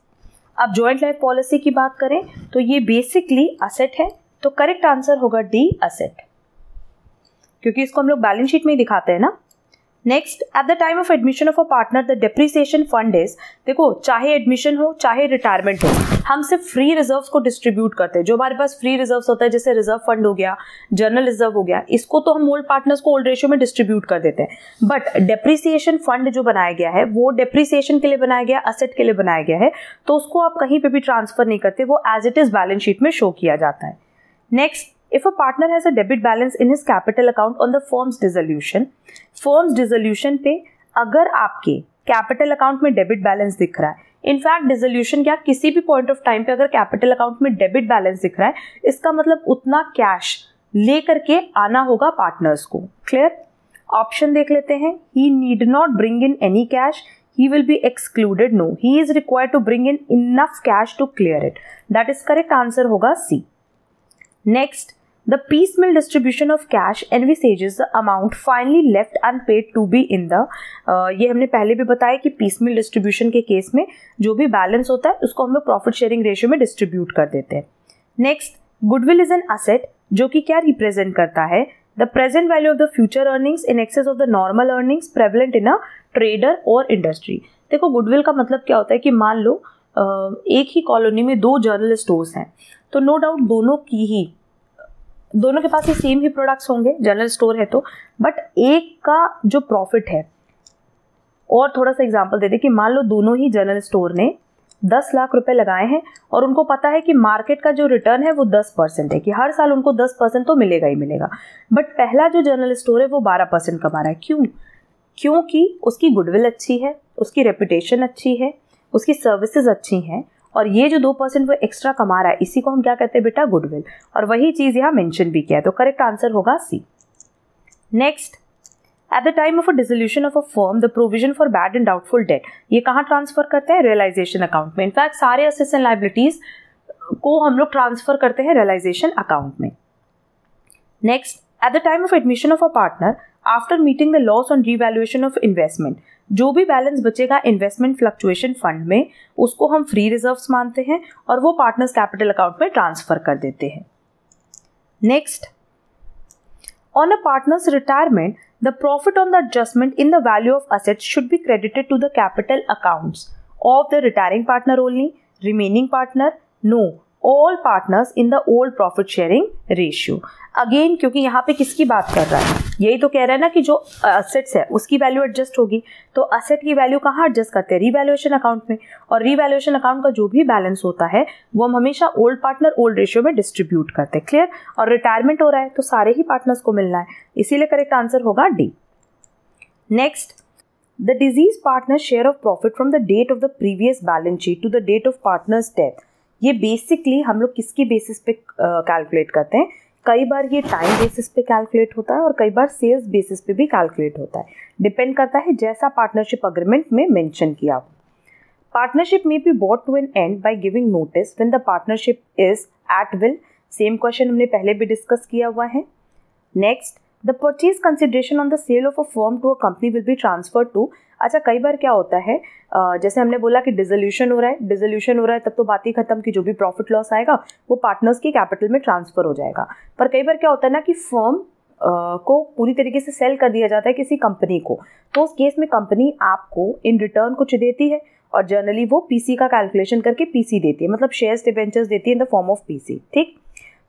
अब जॉइंट लाइफ पॉलिसी की बात करें तो ये बेसिकली असेट है, तो करेक्ट आंसर होगा डी असेट, क्योंकि इसको हम लोग बैलेंस शीट में ही दिखाते हैं ना. Next, at the time of admission of a partner the depreciation fund is. देखो, चाहे एडमिशन हो चाहे रिटायरमेंट हो, हम सिर्फ फ्री रिजर्व्स को डिस्ट्रीब्यूट करते हैं. जो हमारे पास फ्री रिजर्व्स होता है, जैसे रिजर्व फंड हो गया, जनरल रिजर्व हो गया, इसको तो हम ओल्ड पार्टनर्स को ओल्ड रेशियो में डिस्ट्रीब्यूट कर देते हैं. बट डेप्रिसिएशन फंड जो बनाया गया है वो डेप्रिसिएशन के लिए बनाया गया, असेट के लिए बनाया गया है, तो उसको आप कहीं पे भी ट्रांसफर नहीं करते, वो as it is balance sheet में शो किया जाता है. Next, if a partner has a debit balance in his capital account on the firm's dissolution पे अगर आपके कैपिटल अकाउंट में डेबिट बैलेंस दिख रहा है, इनफैक्ट डिसोल्यूशन क्या किसी भी पॉइंट ऑफ टाइम पे अगर कैपिटल अकाउंट में डेबिट बैलेंस दिख रहा है, इसका मतलब उतना कैश लेकर के आना होगा पार्टनर्स को. क्लियर? ऑप्शन देख लेते हैं. He need not bring in any cash, he will be excluded. No, he is required to bring in enough cash to clear it. That is correct answer होगा C. Next, the piecemeal distribution of cash envisages the amount finally left unpaid to be in the. ये हमने पहले भी बताया कि piecemeal distribution के case में जो भी बैलेंस होता है उसको हम लोग प्रॉफिट शेयरिंग रेशियो में डिस्ट्रीब्यूट कर देते हैं. Next, goodwill is an asset जो कि क्या रिप्रेजेंट करता है, the present value of the future earnings in excess of the normal earnings prevalent in a trader और इंडस्ट्री. देखो, गुडविल का मतलब क्या होता है कि मान लो एक ही कॉलोनी में 2 जनरल स्टोर्स हैं, तो नो डाउट दोनों के पास ही सेम ही प्रोडक्ट्स होंगे, जनरल स्टोर है तो, बट एक का जो प्रॉफिट है, और थोड़ा सा एग्जांपल दे दे कि मान लो दोनों ही जनरल स्टोर ने 10 लाख रुपए लगाए हैं और उनको पता है कि मार्केट का जो रिटर्न है वो 10% है, कि हर साल उनको 10% तो मिलेगा ही मिलेगा. बट पहला जो जनरल स्टोर है वो 12% कमा रहा है. क्यों? क्योंकि उसकी गुडविल अच्छी है, उसकी रेपुटेशन अच्छी है, उसकी सर्विसेज अच्छी हैं, और ये जो 2% वो एक्स्ट्रा कमा रहा है, इसी को हम क्या कहते हैं बेटा, गुडविल. और वही चीज यहाँ मेंशन भी किया है, तो करेक्ट आंसर होगा C. Next, at the time of a dissolution of a firm the provision for bad and doubtful debt, ये कहाँ ट्रांसफर करते हैं, रियलाइजेशन अकाउंट में. इनफैक्ट सारे असेट्स एंड लायबिलिटीज को हम लोग ट्रांसफर करते हैं रियलाइजेशन अकाउंट में. Next, at the time of admission of a partner after meeting the loss on revaluation of investment, जो भी बैलेंस बचेगा इन्वेस्टमेंट फ्लक्चुएशन फंड में उसको हम फ्री रिजर्व्स मानते हैं और वो पार्टनर्स कैपिटल अकाउंट में ट्रांसफर कर देते हैं. Next, on a partners retirement the profit on the adjustment in the value of assets should be credited to the capital accounts of the retiring partner only, remaining partner no, all partners in the old profit sharing ratio. Again, क्योंकि यहाँ पे किसकी बात कर रहा है, यही तो कह रहा है ना कि जो असेट्स है उसकी वैल्यू एडजस्ट होगी, तो असेट की वैल्यू कहाँ एडजस्ट करते हैं, रीवैल्यूएशन अकाउंट में. और रीवैल्यूएशन अकाउंट का जो भी बैलेंस होता है वो हम हमेशा ओल्ड पार्टनर ओल्ड रेशियो में डिस्ट्रीब्यूट करते हैं. क्लियर? और रिटायरमेंट हो रहा है तो सारे ही पार्टनर्स को मिलना है, इसीलिए करेक्ट आंसर होगा D. Next, the deceased partner share of profit from the date of the previous balance sheet to the date of partners death. ये बेसिकली हम लोग किसकी बेसिस पे कैलकुलेट करते हैं, कई बार ये टाइम बेसिस पे कैलकुलेट होता है और कई बार सेल्स बेसिस पे भी कैलकुलेट होता है. डिपेंड करता है जैसा पार्टनरशिप अग्रीमेंट में मेंशन किया हो. पार्टनरशिप में be bought to an end by giving notice when the partnership is at will. Same question हमने पहले भी डिस्कस किया हुआ है. Next, the purchase consideration on the sale of a firm to a company will be transfer to. अच्छा, कई बार क्या होता है, जैसे हमने बोला कि डिसोल्यूशन हो रहा है तब तो बात ही खत्म कि जो भी प्रॉफिट लॉस आएगा वो पार्टनर्स की कैपिटल में ट्रांसफर हो जाएगा. पर कई बार क्या होता है ना कि फर्म को पूरी तरीके से सेल कर दिया जाता है किसी कंपनी को, तो उस केस में कंपनी आपको इन रिटर्न कुछ देती है और जनरली वो पीसी का कैलकुलेशन करके पीसी देती है, मतलब शेयर्स डिबेंचर्स देती है in the form of PC. ठीक,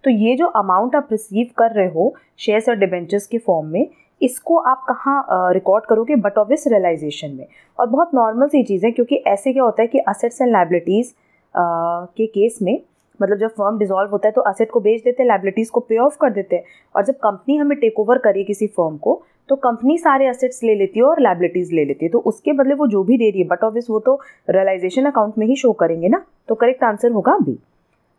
तो ये जो अमाउंट आप रिसीव कर रहे हो शेयर्स और डिबेंचर्स के फॉर्म में, इसको आप कहाँ रिकॉर्ड करोगे, बट ऑब्वियस रियलाइजेशन में. और बहुत नॉर्मल सी चीज़ है, क्योंकि ऐसे क्या होता है कि असेट्स एंड लायबिलिटीज़ के केस में, मतलब जब फर्म डिसॉल्व होता है तो असेट को बेच देते हैं, लायबिलिटीज़ को पे ऑफ कर देते हैं, और जब कंपनी हमें टेक ओवर करी किसी फर्म को तो कंपनी सारे असेट्स ले लेती है और लायबिलिटीज़ ले लेती है, तो उसके बदले वो जो भी दे रही है, बट ऑब्वियस वो तो रियलाइजेशन अकाउंट में ही शो करेंगे ना, तो करेक्ट आंसर होगा B.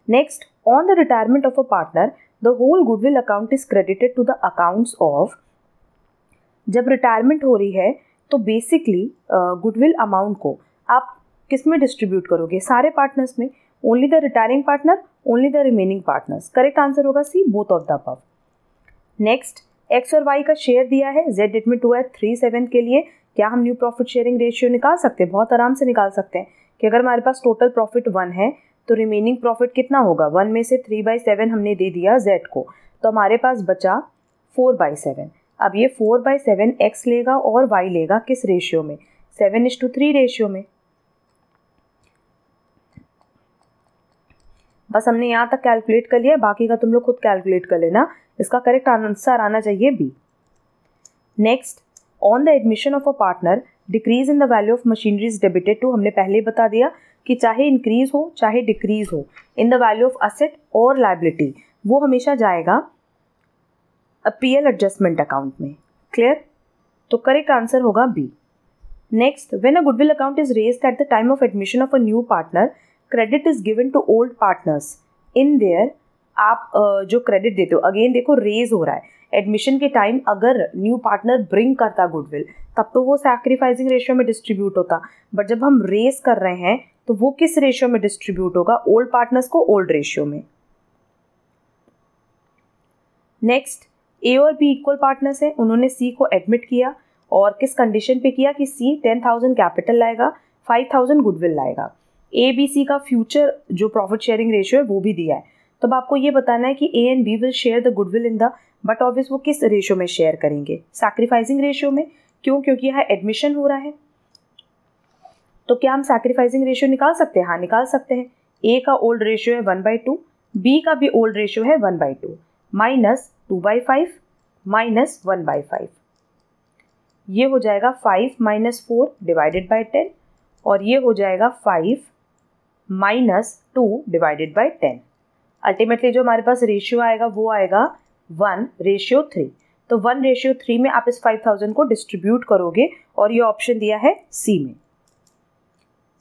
Next, on the retirement of a partner the whole goodwill account is credited to the accounts of. जब रिटायरमेंट हो रही है तो बेसिकली गुडविल अमाउंट को आप किस में डिस्ट्रीब्यूट करोगे, सारे पार्टनर्स में. Only the retiring partner, only the remaining partners. Correct answer होगा C, both of the above. Next, X और वाई का शेयर दिया है, जेड एडमिट हुआ है 3/7 के लिए। क्या हम न्यू प्रॉफिट शेयरिंग रेशियो निकाल सकते हैं? बहुत आराम से निकाल सकते हैं कि अगर हमारे पास टोटल प्रॉफिट 1 है तो रिमेनिंग प्रॉफिट कितना होगा? 1 में से 3/7 हमने दे दिया जेड को, तो हमारे पास बचा 4/7। अब ये 4/7 एक्स लेगा और वाई लेगा किस रेशियो में? 7:3 रेशियो में। बस हमने यहाँ तक कैलकुलेट कर लिया, बाकी का तुम लोग खुद कैलकुलेट कर लेना। इसका करेक्ट आंसर आना चाहिए B. Next, on the admission of a partner decrease in the value of machinery is debited to. हमने पहले बता दिया कि चाहे इंक्रीज हो चाहे डिक्रीज हो in the value of asset और लायबिलिटी, वो हमेशा जाएगा पीएल एडजस्टमेंट अकाउंट में। क्लियर? तो करेक्ट आंसर होगा B. Next, when a goodwill account is raised at the time of admission of a new partner, credit is given to old partners in their. आप जो credit देते हो, again देखो raise हो रहा है एडमिशन के टाइम। अगर न्यू पार्टनर ब्रिंग करता गुडविल तब तो वो सैक्रिफाइसिंग रेशियो में डिस्ट्रीब्यूट होता, बट जब हम रेज कर रहे हैं तो वो किस रेशियो में डिस्ट्रीब्यूट होगा? ओल्ड पार्टनर्स को ओल्ड रेशियो में। नेक्स्ट, ए और बी इक्वल पार्टनर्स हैं, उन्होंने सी को एडमिट किया और किस कंडीशन पे किया कि सी 10,000 कैपिटल लाएगा, 5,000 गुडविल लाएगा। ए बी सी का फ्यूचर जो प्रॉफिट शेयरिंग रेशियो है वो भी दिया है, तो अब आपको ये बताना है कि A and B will share the goodwill in the, but obvious वो किस रेशियो में शेयर करेंगे? सैक्रिफाइसिंग रेशियो में। क्यों? क्योंकि यहाँ एडमिशन हो रहा है। तो क्या हम सैक्रिफाइसिंग रेशियो निकाल सकते हैं? हाँ, निकाल सकते हैं। ए का ओल्ड रेशियो है 1/2, बी का भी ओल्ड रेशियो है 1/2, माइनस 2/5 माइनस 1/5। ये हो जाएगा 5 - 4 डिवाइडेड बाई 10 और ये हो जाएगा 5 - 2 डिवाइडेड बाई 10। अल्टीमेटली जो हमारे पास रेशियो आएगा वो आएगा 1:3। तो 1:3 में आप इस 5,000 को डिस्ट्रीब्यूट करोगे और ये ऑप्शन दिया है सी में।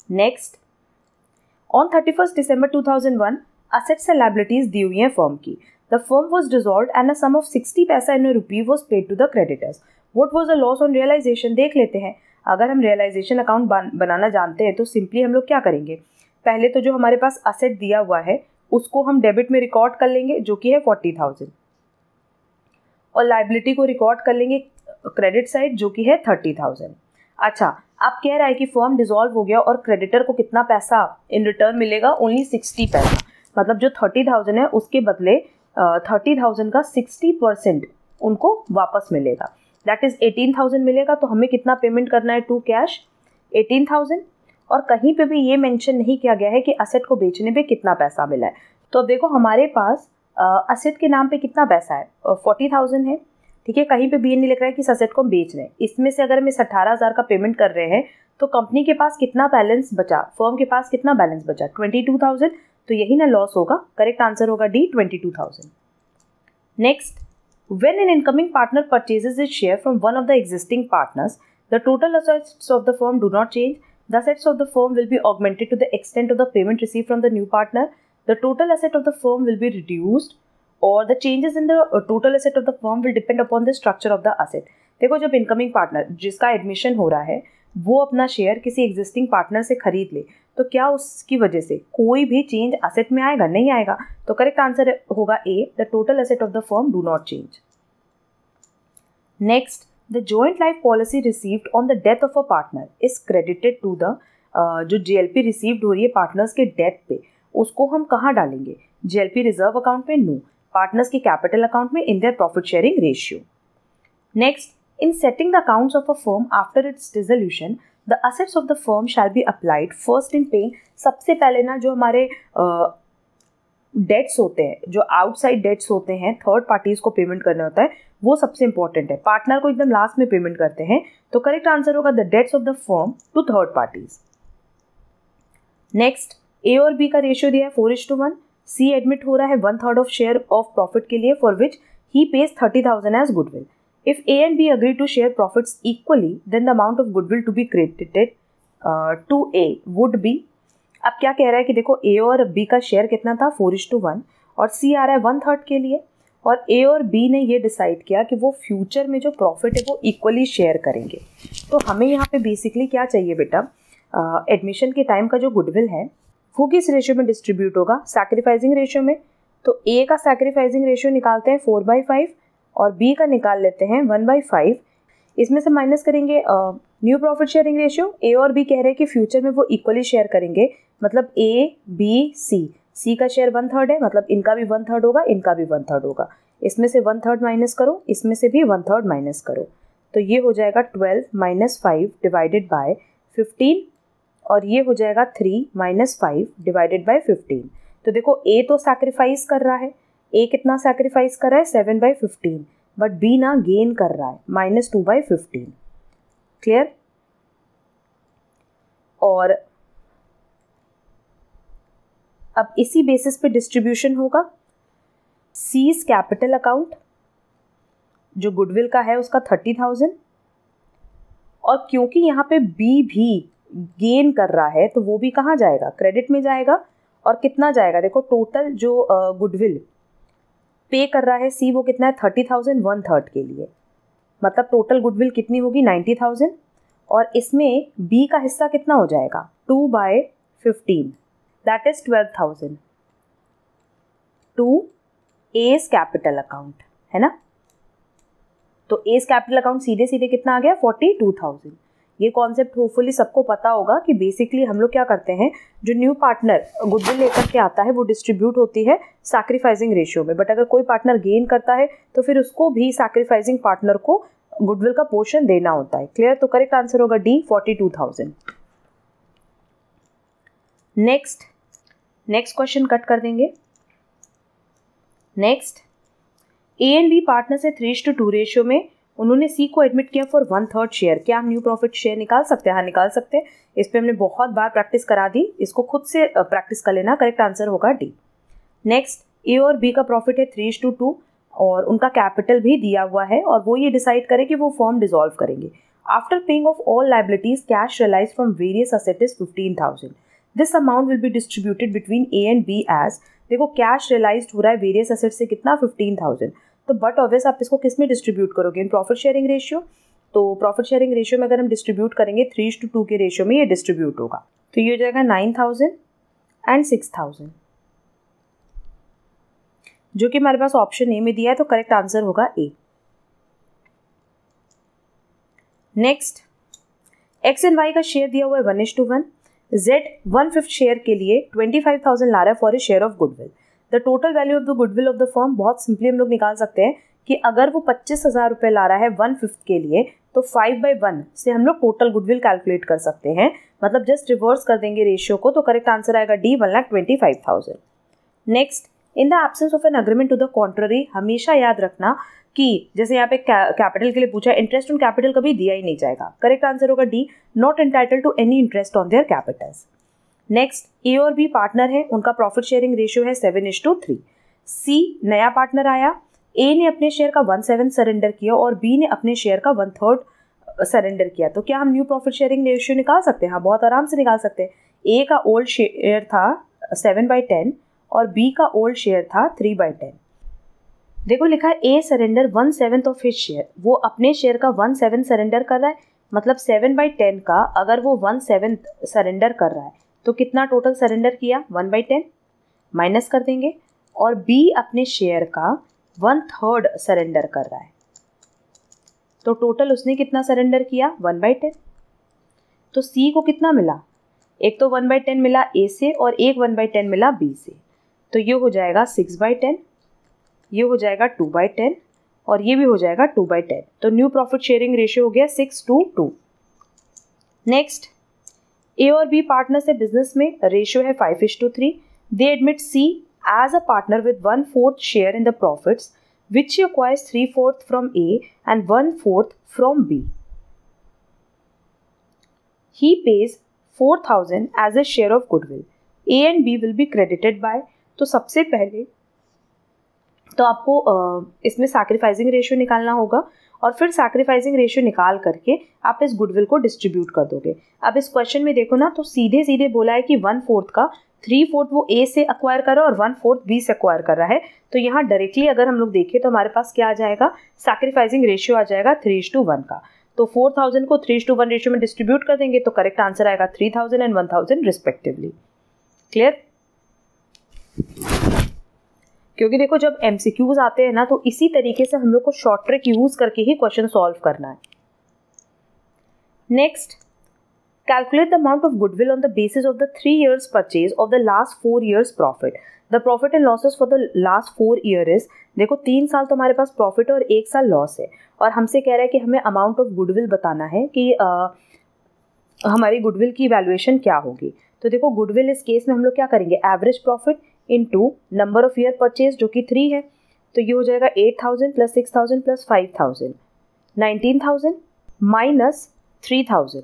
Next, on 31 December 2001 assets and liabilities दी हुई हैं फर्म की। The firm was dissolved and a sum of 60 paisa in rupee was paid to the creditors. What was the loss on realisation? देख लेते हैं। अगर हम रियलाइजेशन अकाउंट बनाना जानते हैं तो सिंपली हम लोग क्या करेंगे? पहले तो जो हमारे पास असेट दिया हुआ है उसको हम डेबिट में रिकॉर्ड कर लेंगे जो कि है 40,000, और लायबिलिटी को रिकॉर्ड कर लेंगे क्रेडिट साइड जो कि है 30,000। अच्छा, अब कह रहा है कि फर्म डिसॉल्व हो गया और क्रेडिटर को कितना पैसा इन रिटर्न मिलेगा? ओनली 60 पैसा। मतलब जो 30,000 है उसके बदले 30,000 का 60% उनको वापस मिलेगा, दैट इज 18,000 मिलेगा। तो हमें कितना पेमेंट करना है टू कैश? 18,000। और कहीं पे भी ये मेंशन नहीं किया गया है कि असेट को बेचने पे कितना पैसा मिला है। तो अब देखो हमारे पास असेट के नाम पे कितना पैसा है? 40,000 है, ठीक है। कहीं पे भी ये नहीं लिख रहा है कि इस असेट को हम बेच रहे हैं। इसमें से अगर हम इस 18,000 का पेमेंट कर रहे हैं तो कंपनी के पास कितना बैलेंस बचा? फर्म के पास कितना बैलेंस बचा? 22,000। तो यही ना लॉस होगा। करेक्ट आंसर होगा D, 22,000। Next, when an incoming partner purchases his share from one of the existing partners, the total assets of the firm do not change. The assets of the firm will be augmented to the extent of the payment received from the new partner. The total asset of the firm will be reduced, or the changes in the total asset of the firm will depend upon the structure of the asset. देखो, जब incoming partner जिसका admission हो रहा है वो अपना share किसी existing partner से खरीद ले तो क्या उसकी वजह से कोई भी चेंज असेट में आएगा? नहीं आएगा। तो करेक्ट आंसर होगा A, the total asset of the firm do not change. Next, the joint life policy received on the death of a partner is credited to the जो JLP रिसीव्ड हो रही है पार्टनर्स के death पे, उसको हम कहाँ डालेंगे? JLP रिजर्व अकाउंट में? नो, पार्टनर्स के कैपिटल अकाउंट में in their profit sharing ratio. Next, in setting the accounts of a firm after it's dissolution, the assets of the firm shall be applied first in paying. सबसे पहले ना जो हमारे dates होते हैं, जो आउटसाइड डेट्स होते हैं, थर्ड पार्टीज को पेमेंट करना होता है, वो सबसे इंपॉर्टेंट है। पार्टनर को एकदम लास्ट में पेमेंट करते हैं। तो करेक्ट आंसर होगा the debts of the firm to third parties. Next, A और बी का रेशियो दिया है 4:1। सी एडमिट हो रहा है 1/3 ऑफ शेयर ऑफ प्रॉफिट के लिए, for which he pays 30,000 as goodwill. If A and B agree to share profits equally, then the amount of goodwill to be credited to A would be. अब क्या कह रहा है कि देखो ए और बी का शेयर कितना था? 4:1, और सी आ रहा है 1/3 के लिए, और ए और बी ने ये डिसाइड किया कि वो फ्यूचर में जो प्रॉफिट है वो इक्वली शेयर करेंगे। तो हमें यहाँ पे बेसिकली क्या चाहिए बेटा? एडमिशन के टाइम का जो गुडविल है वो किस रेशियो में डिस्ट्रीब्यूट होगा, सैक्रिफाइसिंग रेशियो में। तो ए का सैक्रिफाइसिंग रेशियो निकालते हैं 4/5 और बी का निकाल लेते हैं 1/5। इसमें से माइनस करेंगे न्यू प्रॉफिट शेयरिंग रेशियो। ए और बी कह रहे हैं कि फ्यूचर में वो इक्वली शेयर करेंगे, मतलब ए बी सी का शेयर 1/3 है, मतलब इनका भी 1/3 होगा, इनका भी 1/3 होगा। इसमें से 1/3 माइनस करो, इसमें से भी 1/3 माइनस करो, तो ये हो जाएगा 12 - 5 डिवाइडेड बाय 15 और ये हो जाएगा 3 - 5 डिवाइडेड बाय 15। तो देखो ए तो सैक्रिफाइस कर रहा है, ए कितना सैक्रिफाइस कर रहा है 7/15, बट बी ना गेन कर रहा है -2/15। क्लियर। और अब इसी बेसिस पे डिस्ट्रीब्यूशन होगा। सीज कैपिटल अकाउंट जो गुडविल का है उसका 30,000, और क्योंकि यहाँ पे बी भी गेन कर रहा है तो वो भी कहाँ जाएगा, क्रेडिट में जाएगा। और कितना जाएगा, देखो टोटल जो गुडविल पे कर रहा है सी वो कितना है 30,000 1/3 के लिए, मतलब टोटल गुडविल कितनी होगी 90,000, और इसमें बी का हिस्सा कितना हो जाएगा 2/15 that is 12,000 to A's capital account, है ना। तो एज कैपिटल अकाउंट सीधे सीधे कितना आ गया 42,000। ये कॉन्सेप्ट होपफुली सबको पता होगा कि बेसिकली हम लोग क्या करते हैं, जो न्यू पार्टनर गुडविल लेकर के आता है वो डिस्ट्रीब्यूट होती है सैक्रिफाइसिंग रेशियो में, बट अगर कोई पार्टनर गेन करता है तो फिर उसको भी सैक्रिफाइसिंग पार्टनर को गुडविल का पोर्शन देना होता है। क्लियर। तो करेक्ट आंसर होगा डी 42,000। नेक्स्ट क्वेश्चन कट कर देंगे। Next, A and B partner से 3:2 रेशियो में उन्होंने सी को एडमिट किया फॉर 1/3 शेयर। क्या हम न्यू प्रॉफिट शेयर निकाल सकते हैं? हाँ, निकाल सकते हैं। इस पे हमने बहुत बार प्रैक्टिस करा दी, इसको खुद से प्रैक्टिस कर लेना। करेक्ट आंसर होगा डी। नेक्स्ट, ए और बी का प्रॉफिट है 3:2 और उनका कैपिटल भी दिया हुआ है और वो ये डिसाइड करे कि वो फर्म डिसॉल्व करेंगे। After paying off all liabilities cash realise from various asset is 15,000। This amount will be distributed between A and B as, देखो कैश रियलाइज हो रहा है वेरियस असेट से कितना 15,000, तो बट ऑब्वियस आप इसको किस में डिस्ट्रीब्यूट करोगे, इन प्रॉफिट शेयरिंग रेशियो। तो प्रॉफिट शेयरिंग रेशियो में अगर हम डिस्ट्रीब्यूट करेंगे 3:2 के रेशियो में ये डिस्ट्रीब्यूट होगा, तो ये हो जाएगा 9,000 एंड 6,000, जो कि हमारे पास ऑप्शन ए में दिया है, तो करेक्ट आंसर होगा A. Next, x and Y का शेयर दिया हुआ है 1:1। जेड 1/5 शेयर के लिए 25,000 ला रहा है for a share of goodwill. The total value of the goodwill of the firm, बहुत सिंपली हम लोग निकाल सकते हैं कि अगर वो 25,000 रुपये ला रहा है 1/5 के लिए, तो 5/1 से हम लोग टोटल गुडविल कैलकुलेट कर सकते हैं, मतलब जस्ट रिवर्स कर देंगे रेशियो को, तो करेक्ट आंसर आएगा D 1,25,000। Next, in the absence of an agreement to the contrary, हमेशा याद रखना कि जैसे यहाँ पे कैपिटल के लिए पूछा, इंटरेस्ट ऑन कैपिटल कभी दिया ही नहीं जाएगा। करेक्ट आंसर होगा D, not entitled to any interest on their capitals. Next, A और बी पार्टनर है, उनका प्रॉफिट शेयरिंग रेशियो है 7:3। सी नया पार्टनर आया, ए ने अपने शेयर का 1/7 सरेंडर किया और बी ने अपने शेयर का 1/3 सरेंडर किया, तो क्या हम न्यू प्रॉफिट शेयरिंग रेशियो निकाल सकते हैं? हाँ, बहुत आराम से निकाल सकते हैं। ए का ओल्ड शेयर था 7/10 और बी का ओल्ड शेयर था 3/10। देखो लिखा है ए सरेंडर 1/7 ऑफ हिज शेयर, वो अपने शेयर का 1/7 सरेंडर कर रहा है, मतलब 7/10 का अगर वो 1/7 सरेंडर कर रहा है तो कितना टोटल सरेंडर किया 1/10 माइनस कर देंगे, और बी अपने शेयर का 1/3 सरेंडर कर रहा है, तो टोटल उसने कितना सरेंडर किया 1/10। तो सी को कितना मिला, एक तो 1/10 मिला ए से और एक 1/10 मिला बी से, तो ये हो जाएगा 6/10, ये हो जाएगा 2/10 और ये भी हो जाएगा 2/10। तो न्यू प्रॉफिट शेयरिंग रेशियो हो गया 6:2। नेक्स्ट, ए और बी पार्टनर से बिजनेस में रेशियो है 5:3। They admit C as a partner with 1/4 share in the profits which he acquires 3/4 from A and 1/4 from B. He pays 4,000 as a share of goodwill. A and B will be credited by, तो सबसे पहले तो आपको इसमें sacrificing ratio निकालना होगा और फिर सैक्रिफाइसिंग रेशियो निकाल करके आप इस गुडविल को डिस्ट्रीब्यूट कर दोगे। अब इस क्वेश्चन में देखो ना, तो सीधे सीधे बोला है कि 1/4 का 3/4 वो ए से एक्वायर कर रहा है और 1/4 बी से एक्वायर कर रहा है, तो यहाँ डायरेक्टली अगर हम लोग देखें तो हमारे पास क्या आ जाएगा, सैक्रिफाइसिंग रेशियो आ जाएगा 3:1 का। तो 4,000 को 3:1 रेशियो में डिस्ट्रीब्यूट कर देंगे, तो करेक्ट आंसर आएगा 3,000 एंड 1,000 रिस्पेक्टिवली। क्लियर? क्योंकि देखो जब MCQs आते हैं ना तो इसी तरीके से हम लोग को शॉर्ट ट्रिक यूज करके ही क्वेश्चन सॉल्व करना है. Next, calculate the amount of goodwill on the basis of the 3 years purchase of the last 4 years profit. The profit and losses for the last 4 year is, देखो 3 साल तो हमारे पास profit और 1 साल loss है और हमसे कह रहा है कि हमें अमाउंट ऑफ गुडविल बताना है कि हमारी गुडविल की वैल्यूएशन क्या होगी. तो देखो गुडविल इस केस में हम लोग क्या करेंगे, average profit into number of year purchase जो कि 3 है, तो ये हो जाएगा 8,000 प्लस 6,000 प्लस 5,000, 19,000 माइनस 3,000,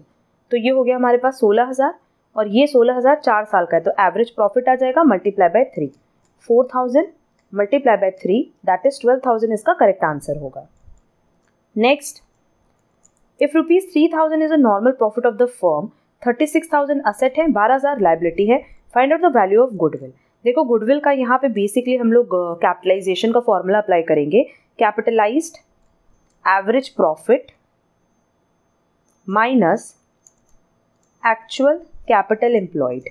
तो ये हो गया हमारे पास 16,000 और ये 16,000 4 साल का है, तो एवरेज प्रॉफिट आ जाएगा multiply by 3, 4,000 multiply by 3 that is 12,000 इसका करेक्ट आंसर होगा. Next, if ₹3,000 is a normal profit of the firm, 36,000 asset है, 12,000 लाइबिलिटी है, find out the value of goodwill. देखो गुडविल का यहाँ पे बेसिकली हम लोग कैपिटलाइजेशन का फॉर्मूला अप्लाई करेंगे. Capitalised average profit minus actual capital employed.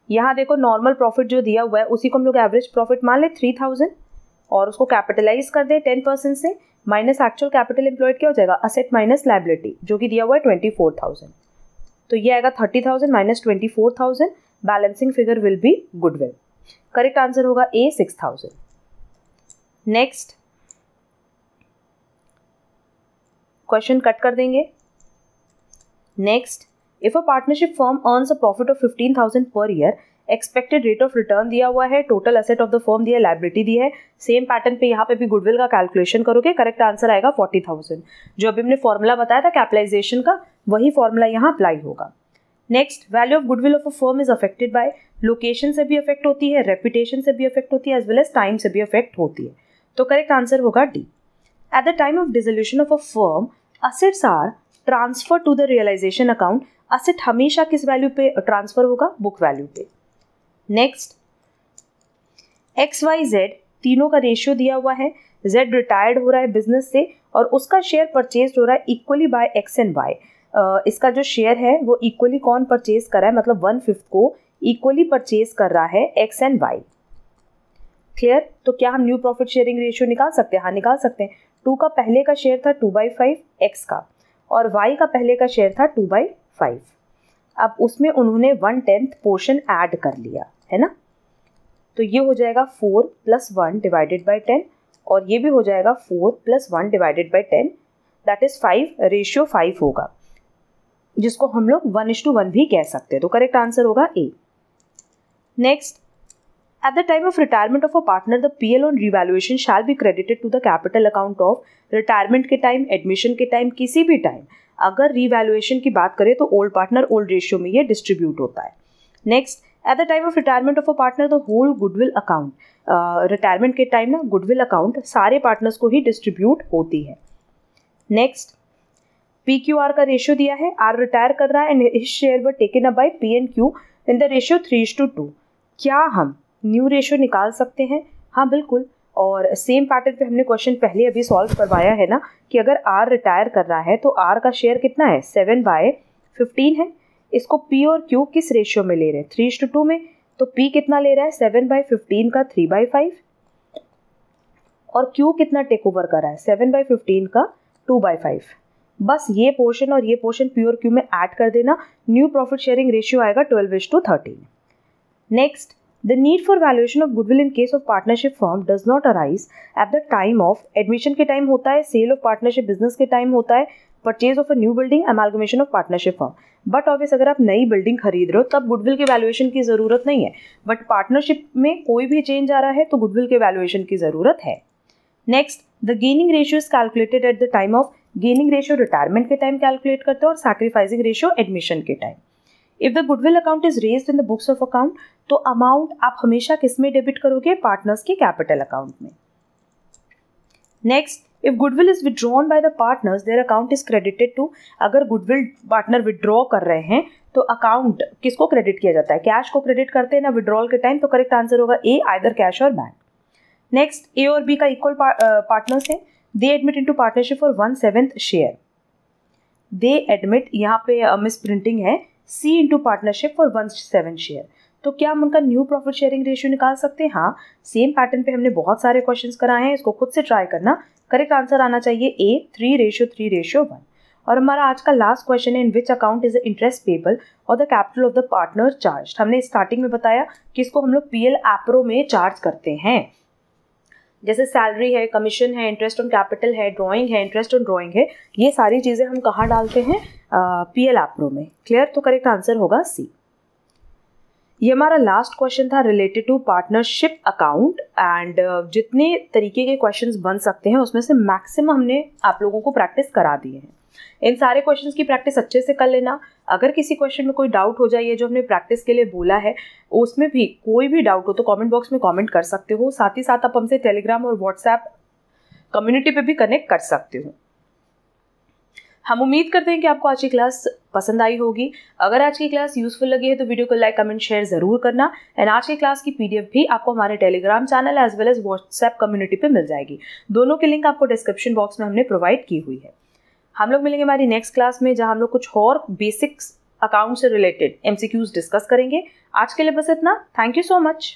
यहाँ देखो नॉर्मल प्रॉफिट जो दिया हुआ है उसी को हम लोग एवरेज प्रॉफिट मान ले 3,000 और उसको कैपिटलाइज कर दे 10% से, माइनस एक्चुअल कैपिटल एम्प्लॉयड क्या हो जाएगा, असेट माइनस लाइबिलिटी जो कि दिया हुआ है 24,000, तो ये आएगा 30,000 minus 24,000, balancing figure will be goodwill. Correct answer होगा ए 6,000. नेक्स्ट क्वेश्चन कट कर देंगे. Next, if a partnership firm earns a profit of 15,000 per year, expected rate of return दिया हुआ है, total asset of the firm दिया है, liability दी है, same pattern पे यहाँ पे भी गुडविल का कैलकुलेशन करोगे, करेक्ट आंसर आएगा 40,000. जो अभी हमने फॉर्मूला बताया था कैपिटलाइजेशन का वही फॉर्मूला यहाँ अप्लाई होगा. Next, value of goodwill of a firm is affected by, location से भी अफेक्ट होती है, रेपुटेशन से भी अफेक्ट होती है, एज वेल एज टाइम से भी अफेक्ट होती है, तो करेक्ट आंसर होगा D. At the time of dissolution of a firm, assets are transfer to the realisation account. Asset हमेशा किस वैल्यू पे ट्रांसफर होगा, बुक वैल्यू पे. नेक्स्ट, XYZ तीनों का रेशियो दिया हुआ है, Z रिटायर्ड हो रहा है बिजनेस से और उसका शेयर परचेज हो रहा है equally by X and Y. इसका जो शेयर है वो इक्वली कौन परचेज कर रहा है, मतलब 1/5 को इक्वली परचेज कर रहा है X एंड Y. क्लियर? तो क्या हम न्यू प्रॉफिट शेयरिंग रेशियो निकाल सकते हैं? हाँ निकाल सकते हैं. 2 का पहले का शेयर था 2/5 X का और Y का पहले का शेयर था 2/5. अब उसमें उन्होंने 1/10 पोर्शन ऐड कर लिया है ना, तो ये हो जाएगा 4 + 1 डिवाइडेड बाई 10 और ये भी हो जाएगा 4 + 1 divided by 10 that is 5, ratio 5 होगा जिसको हम लोग 1:1 भी कह सकते हैं, तो करेक्ट आंसर होगा A. Next, at the time of retirement of a partner the PL on revaluation shall be credited to the capital account of. Retirement के टाइम, एडमिशन के टाइम, किसी भी टाइम अगर रिवैल्यूएशन की बात करें तो ओल्ड पार्टनर ओल्ड रेशियो में ये डिस्ट्रीब्यूट होता है. Next, at the time of retirement of a partner the whole goodwill account. Retirement के टाइम ना गुडविल अकाउंट सारे पार्टनर्स को ही डिस्ट्रीब्यूट होती है. नेक्स्ट, PQR का रेशियो दिया है, R रिटायर कर रहा है and his share were taken up bye P and Q in the ratio 3:2. क्या हम न्यू रेशियो निकाल सकते हैं? हाँ बिल्कुल, और सेम पैटर्न पे हमने क्वेश्चन पहले अभी सॉल्व करवाया है ना कि अगर R रिटायर कर रहा है तो R का शेयर कितना है, 7/15 है. इसको P और Q किस रेशियो में ले रहे हैं, 3:2 में, तो P कितना ले रहा है 7/15 का 3/5 और Q कितना टेक ओवर कर रहा है 7/15 का 2/5. बस ये पोर्शन और ये पोर्शन P और Q में ऐड कर देना, न्यू प्रॉफिट शेयरिंग रेशियो आएगा 12:13. Next, the need for valuation of goodwill in case of partnership firm does not arise at the time of admission के टाइम होता है, सेल ऑफ पार्टनरशिप बिजनेस के time होता है, purchase of a new building, amalgamation of partnership firm. But obvious अगर आप नई building खरीद रहे हो तब गुडविल के वैल्यूएशन की जरूरत नहीं है, बट पार्टनरशिप में कोई भी चेंज आ रहा है तो गुडविल के वैल्यूएशन की जरूरत है. Next, the gaining ratio is calculated at the time of, gaining ratio retirement के टाइम कैलकुलेट करते हैं और सैक्रिफाइसिंग रेशियो एडमिशन के time. If the goodwill account is raised in the books of account, तो amount आप हमेशा किस में डेबिट करोगे, पार्टनर्स के कैपिटल अकाउंट में. Next, if goodwill is withdrawn by the partners their account is credited to. अगर गुडविल पार्टनर विड्रॉ कर रहे हैं तो अकाउंट किसको क्रेडिट किया जाता है, कैश को क्रेडिट करते हैं ना विड्रॉल के टाइम, तो करेक्ट आंसर होगा ए, आइदर कैश और बैंक. नेक्स्ट, ए और बी का इक्वल पार्टनर्स है, दे admit into partnership for 1/7 share. They admit, यहाँ पे मिस प्रिंटिंग है, C into partnership for 1/7 share. तो क्या हम उनका न्यू प्रॉफिट शेयरिंग रेशियो निकाल सकते हैं? हाँ, सेम पैटर्न पे हमने बहुत सारे क्वेश्चंस कराए हैं, इसको खुद से ट्राई करना। करेक्ट आंसर आना चाहिए A 3:3:1। और हमारा आज का लास्ट क्वेश्चन है, in which account is the interest payable और the capital of the partner charge. हमने स्टार्टिंग में बताया कि इसको हम लोग PL एप्रो में चार्ज करते हैं। जैसे सैलरी है, कमीशन है, इंटरेस्ट ऑन कैपिटल है, ड्राइंग है, इंटरेस्ट ऑन ड्राइंग है, ये सारी चीज़ें हम कहाँ डालते हैं? PL एप्रो में। क्लियर? तो करेक्ट आंसर होगा C। ये हमारा लास्ट क्वेश्चन था related to partnership account. And जितने तरीके के क्वेश्चंस बन सकते हैं उसमें से मैक्सिमम हमने आप लोगों को प्रैक्टिस करा दिए हैं। इन सारे क्वेश्चंस की प्रैक्टिस अच्छे से कर लेना। अगर किसी क्वेश्चन में कोई डाउट हो जाए, ये जो हमने प्रैक्टिस के लिए बोला है उसमें भी कोई भी डाउट हो तो कमेंट बॉक्स में कमेंट कर सकते हो। साथ ही साथ आप हमसे टेलीग्राम और व्हाट्सएप कम्युनिटी पे भी कनेक्ट कर सकते हो। हम उम्मीद करते हैं कि आपको आज की क्लास पसंद आई होगी। अगर आज की क्लास यूजफुल लगी है तो वीडियो को लाइक, कमेंट, शेयर जरूर करना। एंड आज की क्लास की PDF भी आपको हमारे Telegram channel as well as WhatsApp community पे मिल जाएगी। दोनों की लिंक आपको डिस्क्रिप्शन बॉक्स में हमने प्रोवाइड की हुई है। हम लोग मिलेंगे हमारी नेक्स्ट क्लास में, जहां हम लोग कुछ और बेसिक्स अकाउंट से रिलेटेड MCQs डिस्कस करेंगे। आज के लिए बस इतना। Thank you so much.